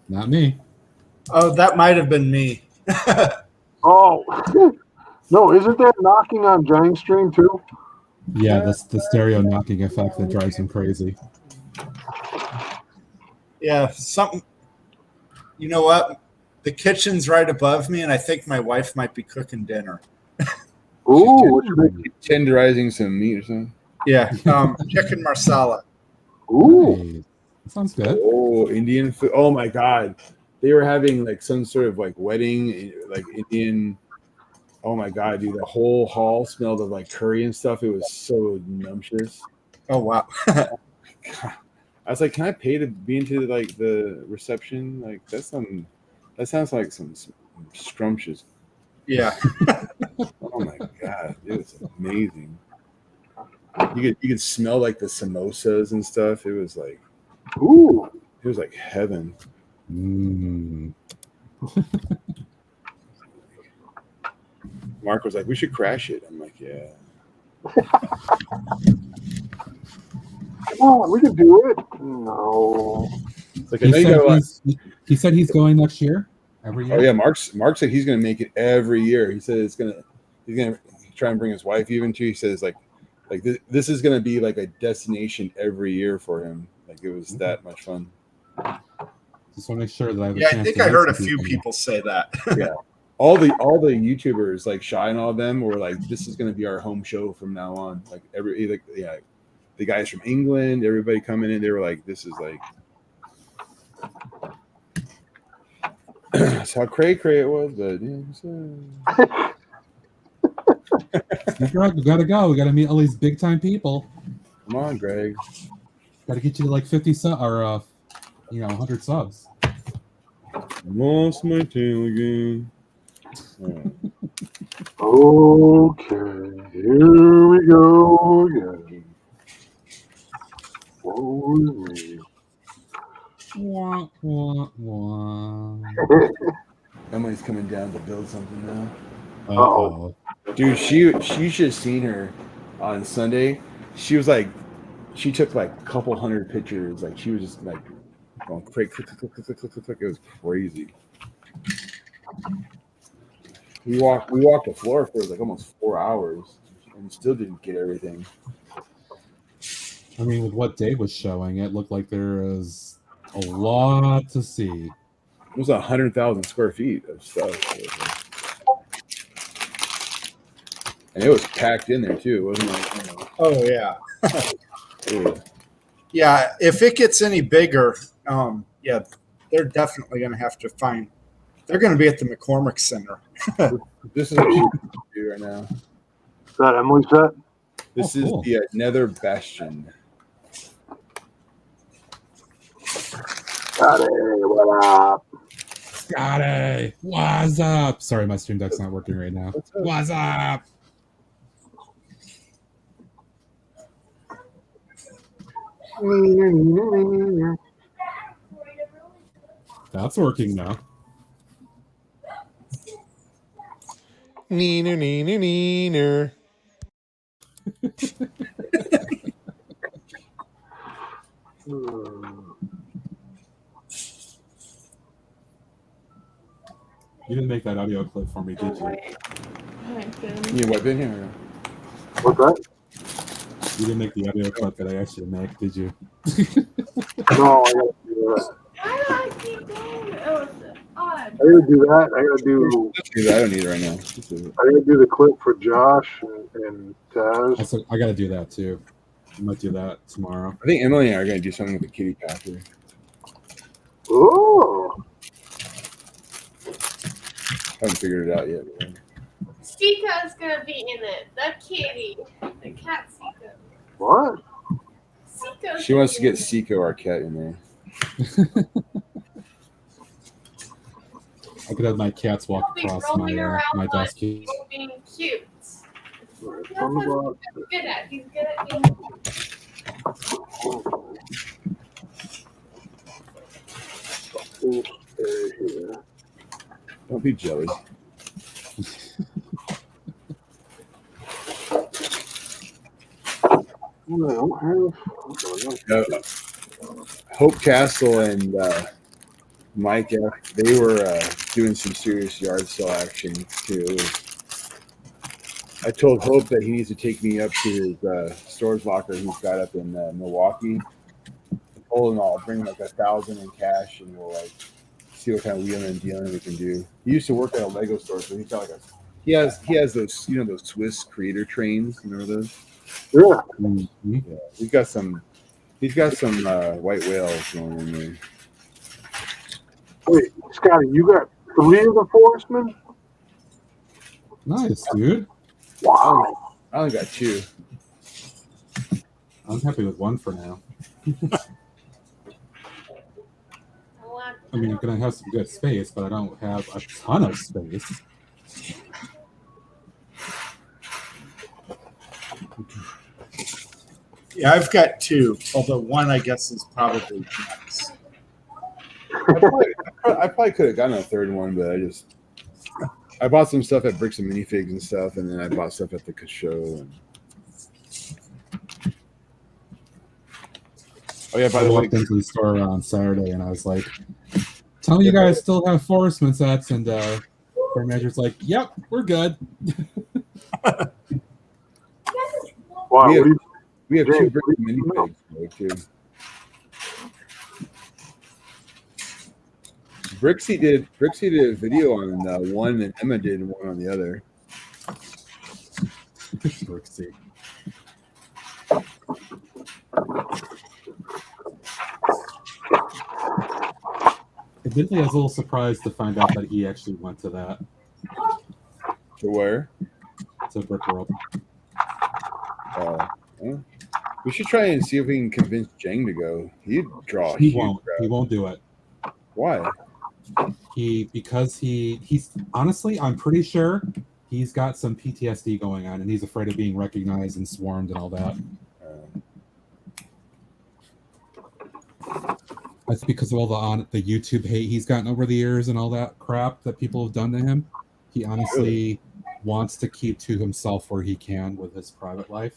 Not me. Oh, that might have been me. Oh, no, isn't that knocking on Giant Stream too? Yeah, the stereo knocking effect that drives him crazy. Yeah, something. You know what? The kitchen's right above me, and I think my wife might be cooking dinner. Ooh, tenderizing some meat or something. Yeah, chicken marsala. Ooh, hey, that sounds good. Oh, Indian food. Oh my god, they were having like some sort of like wedding, like Indian. Oh my god, dude, the whole hall smelled of like curry and stuff. It was so numptious. Oh wow. God. I was like, can I pay to be into like the reception? Like that sounds like some scrumptious. Yeah. Oh my god, it was amazing. You could smell like the samosas and stuff. It was like, ooh, it was like heaven. Mark was like, we should crash it. I'm like, yeah. Come on, we can do it. No. It's like, I know you got he said he's going next year. Every year. Oh yeah, Mark said he's going to make it every year. He said he's going to try and bring his wife even too. He says like this is going to be like a destination every year for him. Like it was that much fun. Just want to make sure that I have a Yeah, I chance think to I heard a meet few people. people say that. Yeah. All the YouTubers like Shy and all of them were like, this is going to be our home show from now on. Like the guys from England, everybody coming in, they were like, this is like that's how cray it was, but Greg, we gotta go. We gotta meet all these big time people. come on, Greg. Gotta get you to like 50 subs or 100 subs. Lost my tail again. Okay, here we go again. Woe is me. Wah, wah, wah. Emily's coming down to build something now. Uh-oh. Dude, you should have seen her on Sunday. She was like, she took like a couple hundred pictures. Like she was just like going click. It was crazy. We walked the floor for like almost 4 hours and still didn't get everything. I mean, with what Dave was showing, it looked like there is a lot to see. It was 100,000 square feet of stuff. And it was packed in there too. It wasn't like, Oh yeah. yeah. Yeah, if it gets any bigger, yeah, they're definitely going to have to find. They're going to be at the McCormick Center. This is what she's do right now. Is that Emily's set? This Oh, cool. is the Nether Bastion. Got it. What up? Scotty, what's up? Sorry, my stream deck's not working right now. What's up? That's working now. Neener, neener, neener. You didn't make that audio clip for me, did you? You what been here? What's that? You didn't make the audio clip that I asked you to make, did you? No, I gotta do that. Why do I keep going? Oh, it's odd. I gotta do that. I I don't need it right now. gotta do the clip for Josh and Taz. I gotta do that too. I might do that tomorrow. I think Emily and I are going to do something with the kitty packer. Oh, Haven't figured it out yet. Sika's gonna be in it. The kitty. The cat Sika. what? Sika. She wants to get Seiko, our cat, in there. I could have my cats walk He's across rolling around my like desk. he's being cute. Right, That's on the what box. he's good at. He's good at being Here. Don't be jelly. Well, Hope Castle and Mike, they were doing some serious yard sale action too. I told Hope that he needs to take me up to his storage locker he's got up in Milwaukee. I told him I'll bring like 1,000 in cash and we'll like see what kind of wheeling and dealing we can do. He used to work at a Lego store, so he's got like he has those those Swiss creator trains. Remember those? yeah. Mm-hmm. Yeah, he's got some white whales going in there. Wait, Scotty, you got 3 of the Forestmen? Nice, dude. Wow. I only got 2. I'm happy with 1 for now. I mean, I'm gonna have some good space, but I don't have a ton of space. Yeah, I've got 2, although 1 I guess is probably max. I probably could have gotten a 3rd one, but I bought some stuff at Bricks and Minifigs and stuff, and then I bought stuff at the show. And... Oh yeah, by I the way, walked into the store on Saturday and I was like, "Tell me you guys still have Forestman sets," and store manager's like, "Yep, we're good." Wow. we have 2 James, Bricks and Minifigs there too. Brixie did a video on one, and Emma did one on the other. Brooksy. Admittedly, I was a little surprised to find out that he actually went to that. To where? To Brick World. Yeah. We should try and see if we can convince Jang to go. He'd draw. He won't. He won't do it. Why? Because he's honestly, I'm pretty sure he's got some PTSD going on, and he's afraid of being recognized and swarmed and all that. That's because of all the YouTube hate he's gotten over the years and all that crap that people have done to him. He honestly wants to keep to himself where he can with his private life.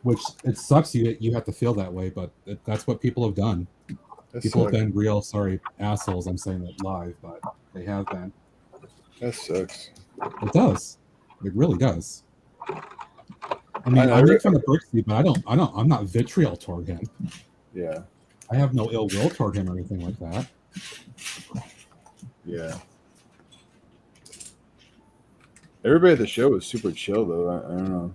Which it sucks you have to feel that way, but that's what people have done. People have been real assholes. I'm saying that live, but they have been. That sucks. It does. It really does. I mean, I make fun of Brixie, but I'm not vitriol toward him. Yeah. I have no ill will toward him or anything like that. Yeah. Everybody at the show was super chill, though. I don't know.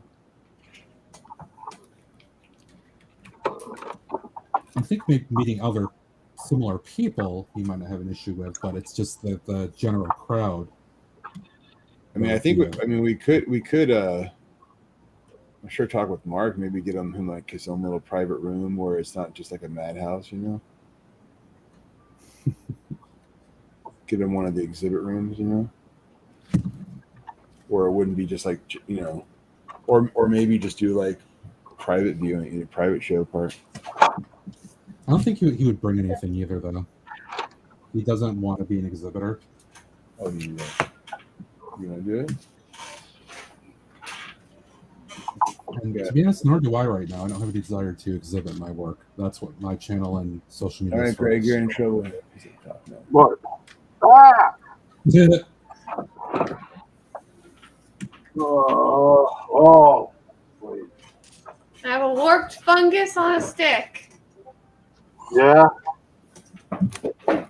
I think maybe meeting other similar people he might not have an issue with, but it's just the general crowd. I mean, I think we could I'm sure talk with Mark, maybe get him like his own little private room where it's not just like a madhouse, you know. Get him one of the exhibit rooms, you know, where it wouldn't be just like, you know, or maybe just do like private viewing, private show part. I don't think he would bring anything either, though. He doesn't want to be an exhibitor. Oh, you want to do it? And to be honest, nor do I right now. I don't have a desire to exhibit my work. That's what my channel and social media All is right, for. Greg, you're in trouble. What? Ah! Oh, wait. I have a warped fungus on a stick. Yeah. I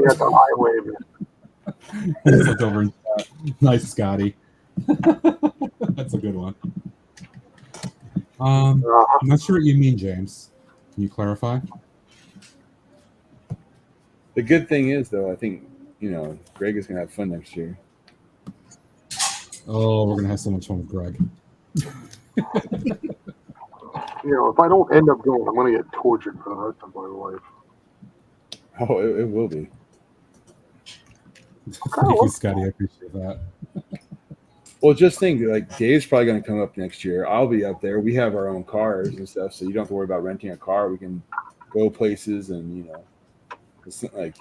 got the highway. It's looked over and nice, Scotty. That's a good one. I'm not sure what you mean, James. Can you clarify? The good thing is, though, I think, you know, Greg is going to have fun next year. Oh, we're going to have so much fun with Greg. You know, if I don't end up going, I'm going to get tortured for the rest of my life. Oh, it will be. Thank you, Scotty. I appreciate that. Well, just think, like, Dave's probably going to come up next year. I'll be up there. We have our own cars and stuff, so you don't have to worry about renting a car. We can go places and, you know, it's not like,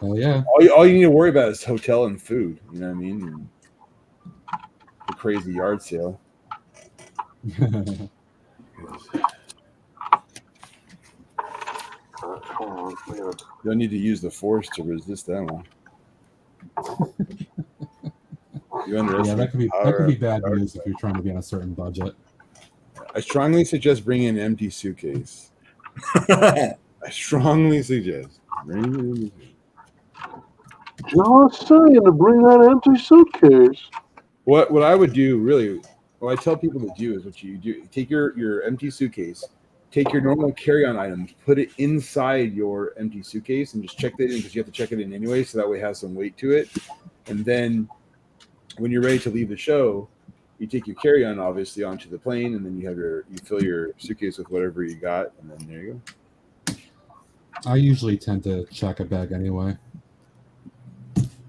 oh yeah, all you need to worry about is hotel and food. You know what I mean? And the crazy yard sale. You'll need to use the force to resist that one. Yeah, that could be bad news if you're trying to be on a certain budget. I strongly suggest bringing an empty suitcase. I strongly suggest bring an empty suitcase. Just saying to bring that empty suitcase. What I would do, really, what I tell people to do is what you do: take your empty suitcase, take your normal carry-on items, put it inside your empty suitcase, and just check that in because you have to check it in anyway, so that way it has some weight to it. And then when you're ready to leave the show, you take your carry-on obviously onto the plane, and then you fill your suitcase with whatever you got, and then there you go. I usually tend to check a bag anyway.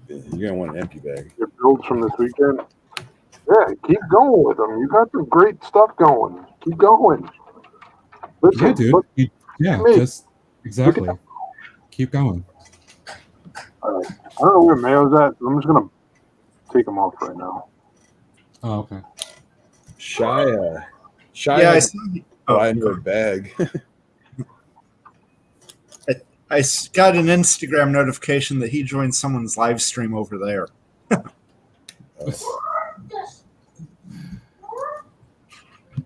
You're gonna want an empty bag. Your builds from this weekend. Yeah, keep going with them. You got some great stuff going. Keep going. Listen, Yeah, dude. Yeah, just exactly. Keep going. All right. I don't know where Mayo's at. So I'm just gonna take him off right now. Oh, okay. Shia. Yeah, I see. Buy into a bag. I got an Instagram notification that he joined someone's live stream over there.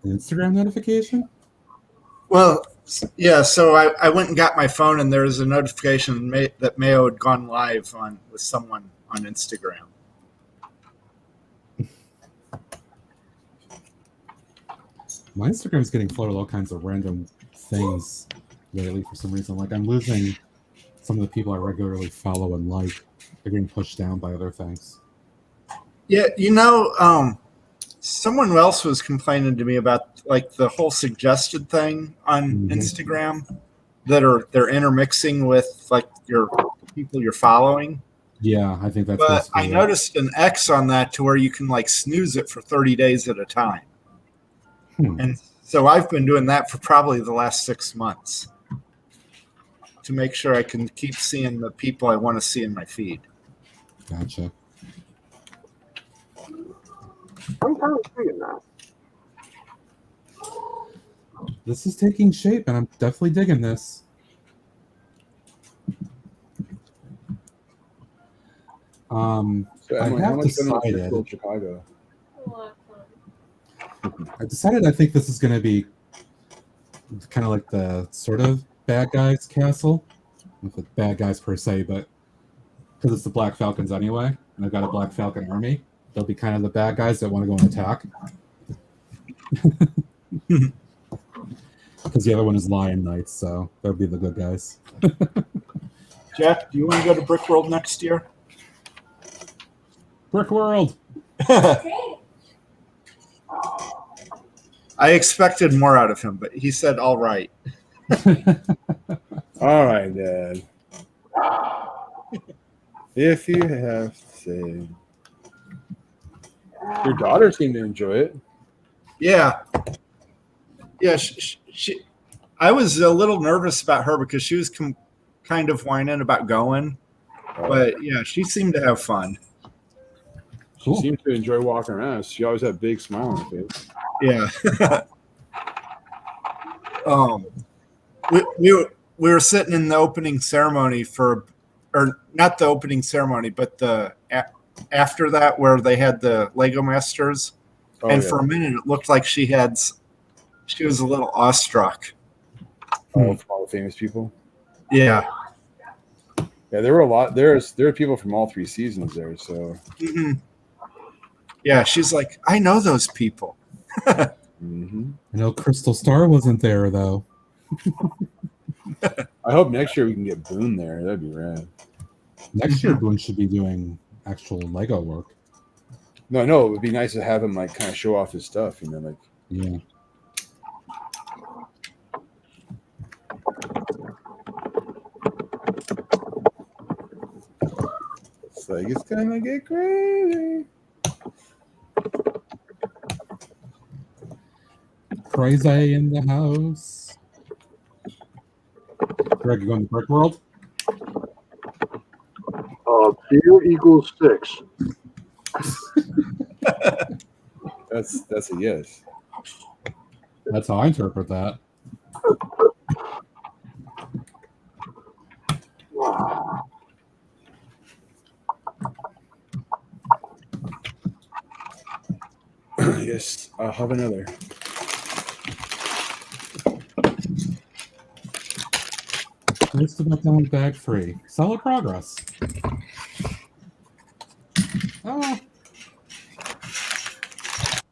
Instagram notification? Well, yeah, so I went and got my phone, and there was a notification that Mayo had gone live with someone on Instagram. My Instagram's getting flooded with all kinds of random things lately for some reason. Like I'm losing some of the people I regularly follow and like. They're getting pushed down by other things. Yeah, you know, someone else was complaining to me about like the whole suggested thing on Instagram that they're intermixing with like your people you're following. Yeah, I think that's. But I noticed an X on that to where you can like snooze it for 30 days at a time. And so I've been doing that for probably the last 6 months to make sure I can keep seeing the people I want to see in my feed. Gotcha. I'm kind of seeing that. This is taking shape, and I'm definitely digging this. So I Emily, have how much fun was decided. in Chicago? I decided I think this is going to be kind of like the sort of bad guys castle. Not the bad guys per se, but because it's the Black Falcons anyway, and I've got a Black Falcon army, they'll be kind of the bad guys that want to go and attack. Because the other one is Lion Knights, so they'll be the good guys. Jack, do you want to go to Brick World next year? Brick World! I expected more out of him, but he said all right. All right, Dad. If you have to say. Your daughter seemed to enjoy it. Yeah. Yeah, I was a little nervous about her because she was kind of whining about going. But yeah, she seemed to have fun. She seemed to enjoy walking around. She always had a big smile on her face. Yeah. We were sitting in the opening ceremony or not the opening ceremony, but the after that where they had the Lego Masters, and for a minute it looked like she was a little awestruck. Oh, from all the famous people. Yeah. Yeah, there were a lot. There are people from all 3 seasons there. So. Mm-hmm. Yeah, she's like, I know those people. Mm-hmm. I know Crystal Star wasn't there though. I hope next year we can get Boone there. That'd be rad. Next year, Boone should be doing actual Lego work. No, it would be nice to have him like kind of show off his stuff. You know, like yeah. It's like it's gonna get crazy. Crazy in the house. Greg, you going to Brick World? Fear equals 6. That's a yes. That's how I interpret that. Yes, I'll have another. Most of it done bag free. Solid progress. Oh.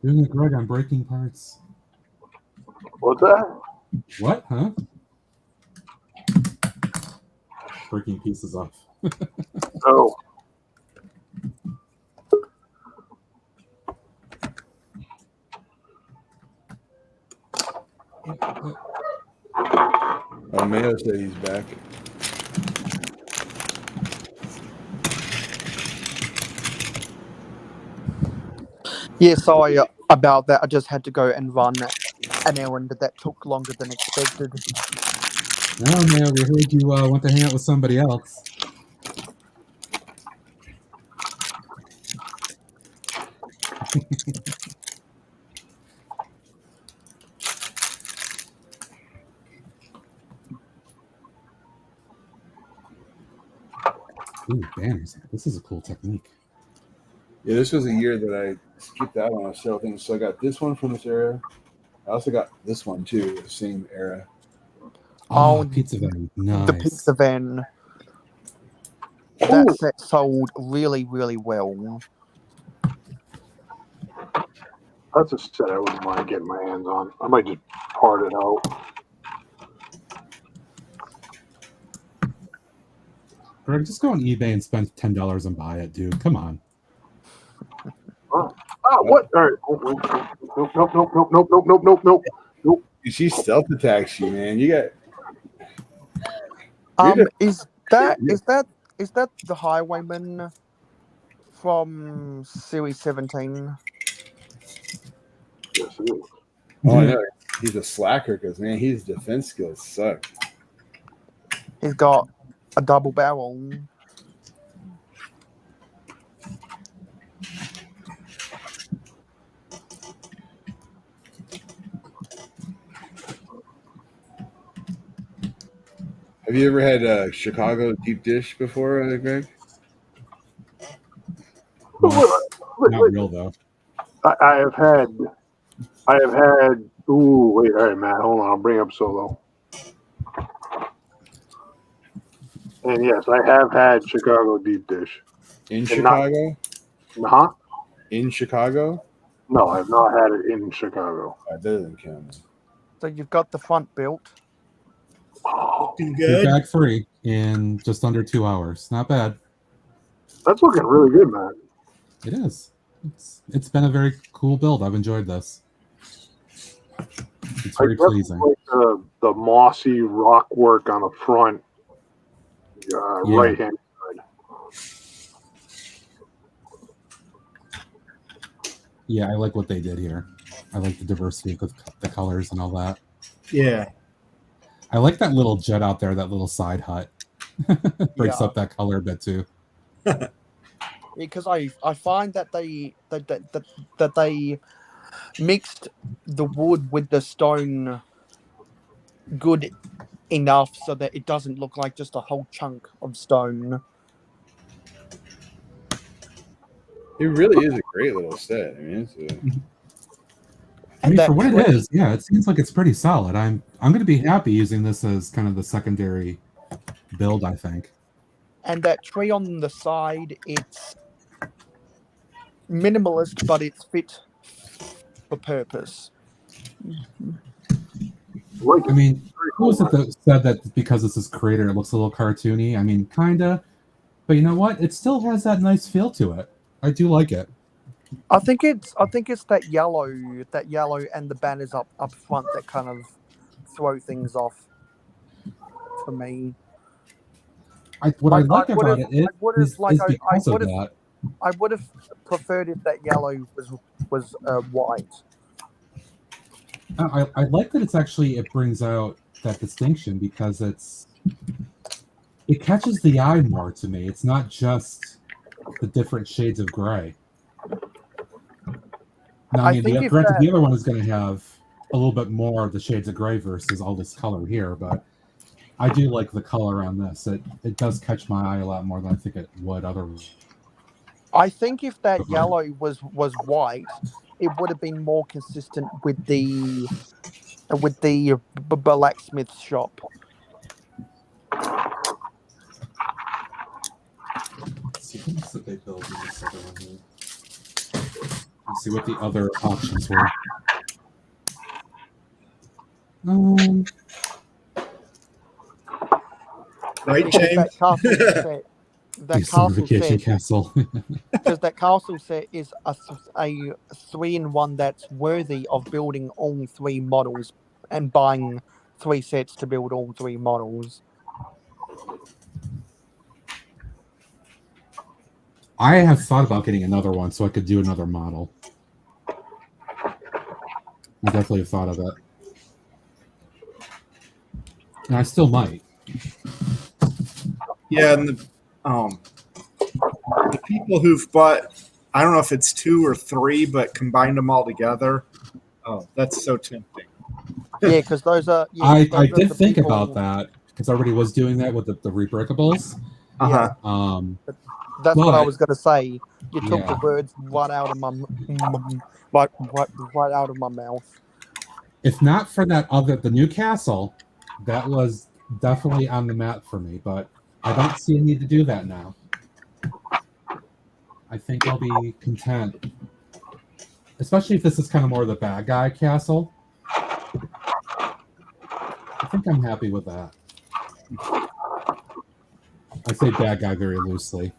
Doing a Greg on breaking parts. What's that? What? Huh? Breaking pieces off. Oh. Oh, Mayo said he's back. Yeah, sorry about that. I just had to go and run an errand that took longer than expected. Oh, man, we heard you went to hang out with somebody else. Ooh, banners. This is a cool technique. Yeah, this was a year that I skipped out on several things. So I got this one from this era. I also got this one too, the same era. Oh, pizza van. Nice. The pizza van. That set sold really, really well. That's a set I wouldn't mind getting my hands on. I might just part it out. Greg, just go on eBay and spend $10 and buy it, dude. Come on. Oh, what? All right. Nope. She stealth attacks you, man. You got. Is that the Highwayman from Series 17? Yes, it is. Oh, I know. He's a slacker because, man, his defense skills suck. He's got a double barrel. Have you ever had Chicago deep dish before, Greg? Not real though. I have had. Ooh, wait, all right, Matt, hold on. I'll bring up Solo. And yes, I have had Chicago deep dish. In Chicago? Huh? In Chicago? No, I have not had it in Chicago. That doesn't count. So you've got the front built. Looking good. Bag free in just under 2 hours. Not bad. That's looking really good, man. It is. It's been a very cool build. I've enjoyed this. It's very pleasing. Like the mossy rock work on the front right hand side. Yeah, I like what they did here. I like the diversity of the colors and all that. Yeah. I like that little jet out there, that little side hut. Breaks Yeah. up that color a bit too. Because I find that they mixed the wood with the stone good enough so that it doesn't look like just a whole chunk of stone. It really is a great little set. I mean, I mean, that for what tree- it is, yeah, it seems like it's pretty solid. I'm going to be happy using this as kind of the secondary build, I think. And that tree on the side, it's minimalist, but it's fit for purpose. I mean, who was it that said that because this is creator, it looks a little cartoony? I mean, kinda, but you know what? It still has that nice feel to it. I do like it. I think it's that yellow, and the banners up front that kind of throw things off for me. What I like about would've- it is because of that. I would have preferred if that yellow was white. I like that it brings out that distinction because it catches the eye more to me. It's not just the different shades of gray. Now, I mean, granted, the other one is going to have a little bit more of the shades of gray versus all this color here, but I do like the color on this. It does catch my eye a lot more than I think it would otherwise. I think if that yellow was white, it would have been more consistent with the blacksmith shop. Let's see what else did they build in this other one here. Let's see what the other options were. Right, James? Castle. Because that castle set is a 3-in-1 that's worthy of building all 3 models and buying 3 sets to build all 3 models. I have thought about getting another one so I could do another model. I definitely have thought of it. And I still might. Yeah, and the people who've bought, I don't know if it's 2 or 3, but combined them all together. Oh, that's so tempting. Yeah, because those are. Yeah, I did think about that because everybody was doing that with the rebreakables. Uh-huh. That's what I was going to say. You took the words right out of my right out of my mouth. If not for the new castle, that was definitely on the map for me. But I don't see a need to do that now. I think I'll be content, especially if this is kind of more the bad guy castle. I think I'm happy with that. I say bad guy very loosely.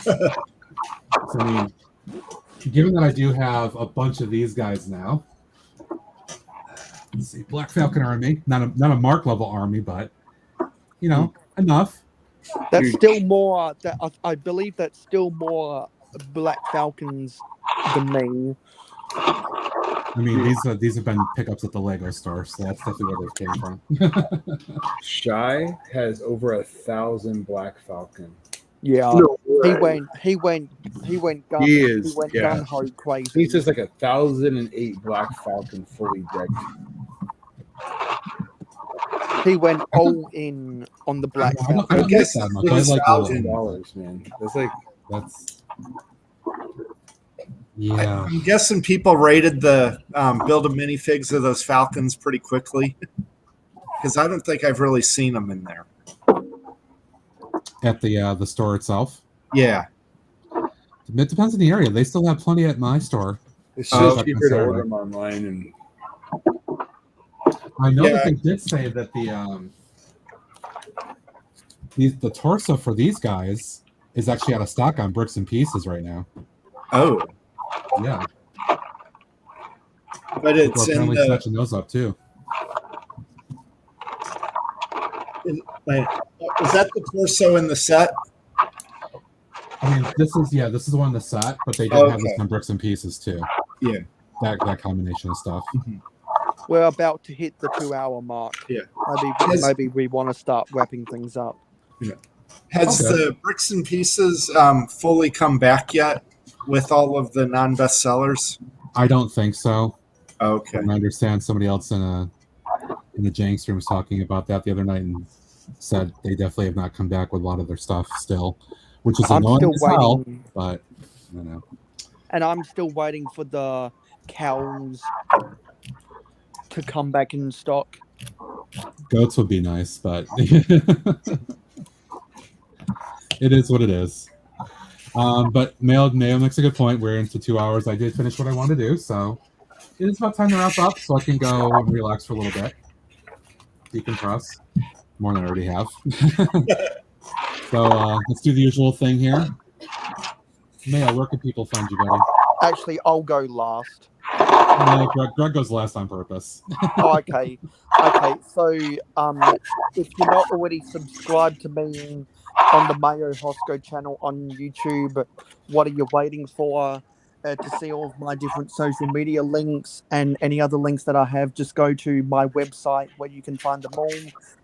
So, I mean, given that I do have a bunch of these guys now, let's see, Black Falcon army, not a Mark level army, but enough. That's still more. I believe that's still more Black Falcons than me. I mean, these have been pickups at the Lego store, so that's definitely where they came from. Shy has over 1,000 Black Falcon. Yeah, he went gun ho crazy. He's just like 1,008 Black Falcon fully decked. He went all in on the Black Falcon. I guess that much. I like $1,000, man. That's. Yeah. I'm guessing people rated the build of minifigs of those Falcons pretty quickly because I don't think I've really seen them in there. At the store itself? Yeah. It depends on the area. They still have plenty at my store. It's so cheaper to order them online. And I know that they did say that the torso for these guys is actually out of stock on Bricks and Pieces right now. Oh. Yeah. But People it's are in apparently the. snatching those up too. Wait, is that the torso in the set? I mean, this is one in the set, but they did have this Okay. on bricks and pieces too. Yeah. That combination of stuff. We're about to hit the 2-hour mark. Yeah. Maybe we want to start wrapping things up. Has Okay. the bricks and pieces fully come back yet with all of the non-bestsellers? I don't think so. Okay. And I understand somebody else in the Jank stream was talking about that the other night and said they definitely have not come back with a lot of their stuff still, which is I'm annoying still as hell, waiting, but you know. and I'm still waiting for the cowls to come back in stock. Goats would be nice, but it is what it is. But Mayo makes a good point. We're into 2 hours. I did finish what I wanted to do, so it is about time to wrap up so I can go and relax for a little bit. Decompress. More than I already have. So let's do the usual thing here. Mayo, where can people find you, buddy? Actually, I'll go last. No, Greg goes last on purpose. Okay. So, if you're not already subscribed to me on the Mayo Hosco channel on YouTube, what are you waiting for? To see all of my different social media links and any other links that I have, just go to my website where you can find them all.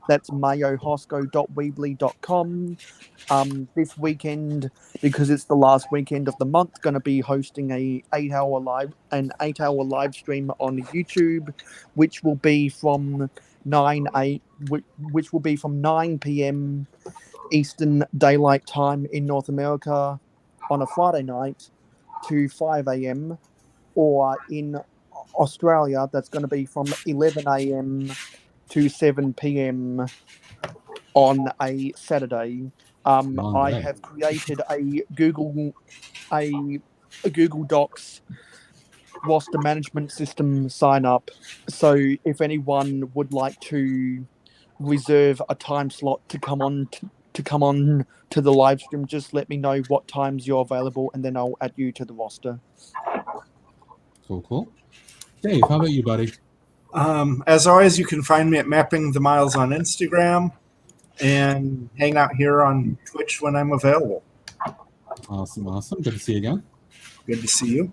That's mayohosco.weebly.com. This weekend, because it's the last weekend of the month, going to be hosting an 8-hour live stream on YouTube, which will be from 9 p.m. Eastern Daylight Time in North America on a Friday night to 5 a.m. or in Australia, that's going to be from 11 a.m. to 7 p.m. on a Saturday. I have created a Google Docs roster management system sign up. So if anyone would like to reserve a time slot to come on to the live stream, just let me know what times you're available, and then I'll add you to the roster. Cool. Dave, how about you, buddy? As always, you can find me at Mapping the Miles on Instagram and hang out here on Twitch when I'm available. Awesome. Good to see you again. Good to see you.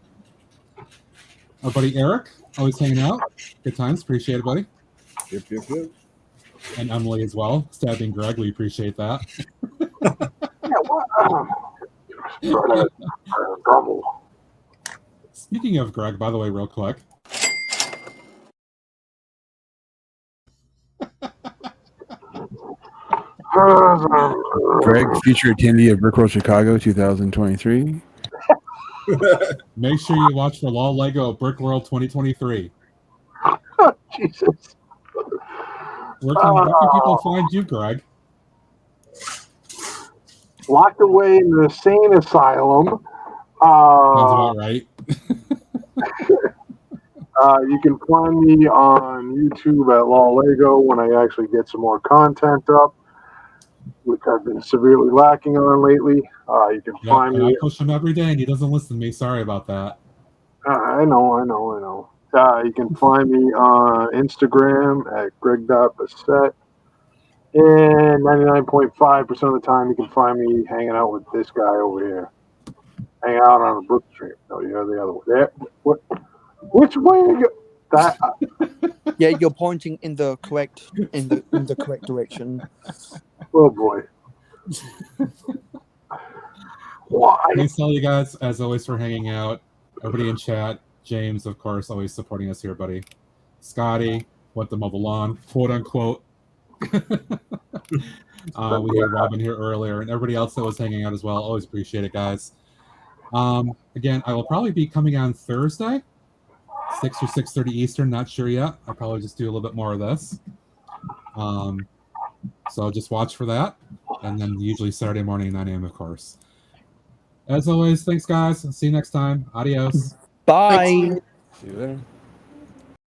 Our buddy Eric, always hanging out. Good times. Appreciate it, buddy. Yep. And Emily as well. Stabbing Greg, we appreciate that. Speaking of Greg, by the way, real quick. Greg, future attendee of Brickworld Chicago 2023. Make sure you watch for Law Lego Brick World 2023. Jesus. Where can people find you, Greg? Locked away in the insane asylum. Sounds about right. You can find me on YouTube at Law Lego when I actually get some more content up, which I've been severely lacking on lately. You can find me. I push him every day, and he doesn't listen to me. Sorry about that. I know. You can find me on Instagram at greg.bassett. And 99.5% of the time, you can find me hanging out with this guy over here. Hanging out on a Brookstream. No, you're the other one. There. What? Which way are you? That. Yeah, you're pointing in the correct direction. Oh boy. Why? Thanks to all you guys, as always, for hanging out. Everybody in chat. James, of course, always supporting us here, buddy. Scotty, what the mobile lawn, quote unquote. We had Robin here earlier, and everybody else that was hanging out as well. Always appreciate it, guys. Again, I will probably be coming on Thursday, 6 or 6:30 Eastern. Not sure yet. I'll probably just do a little bit more of this. So just watch for that, and then usually Saturday morning, 9 a.m. of course. As always, thanks, guys. See you next time. Adios. Bye. Thanks. See you later.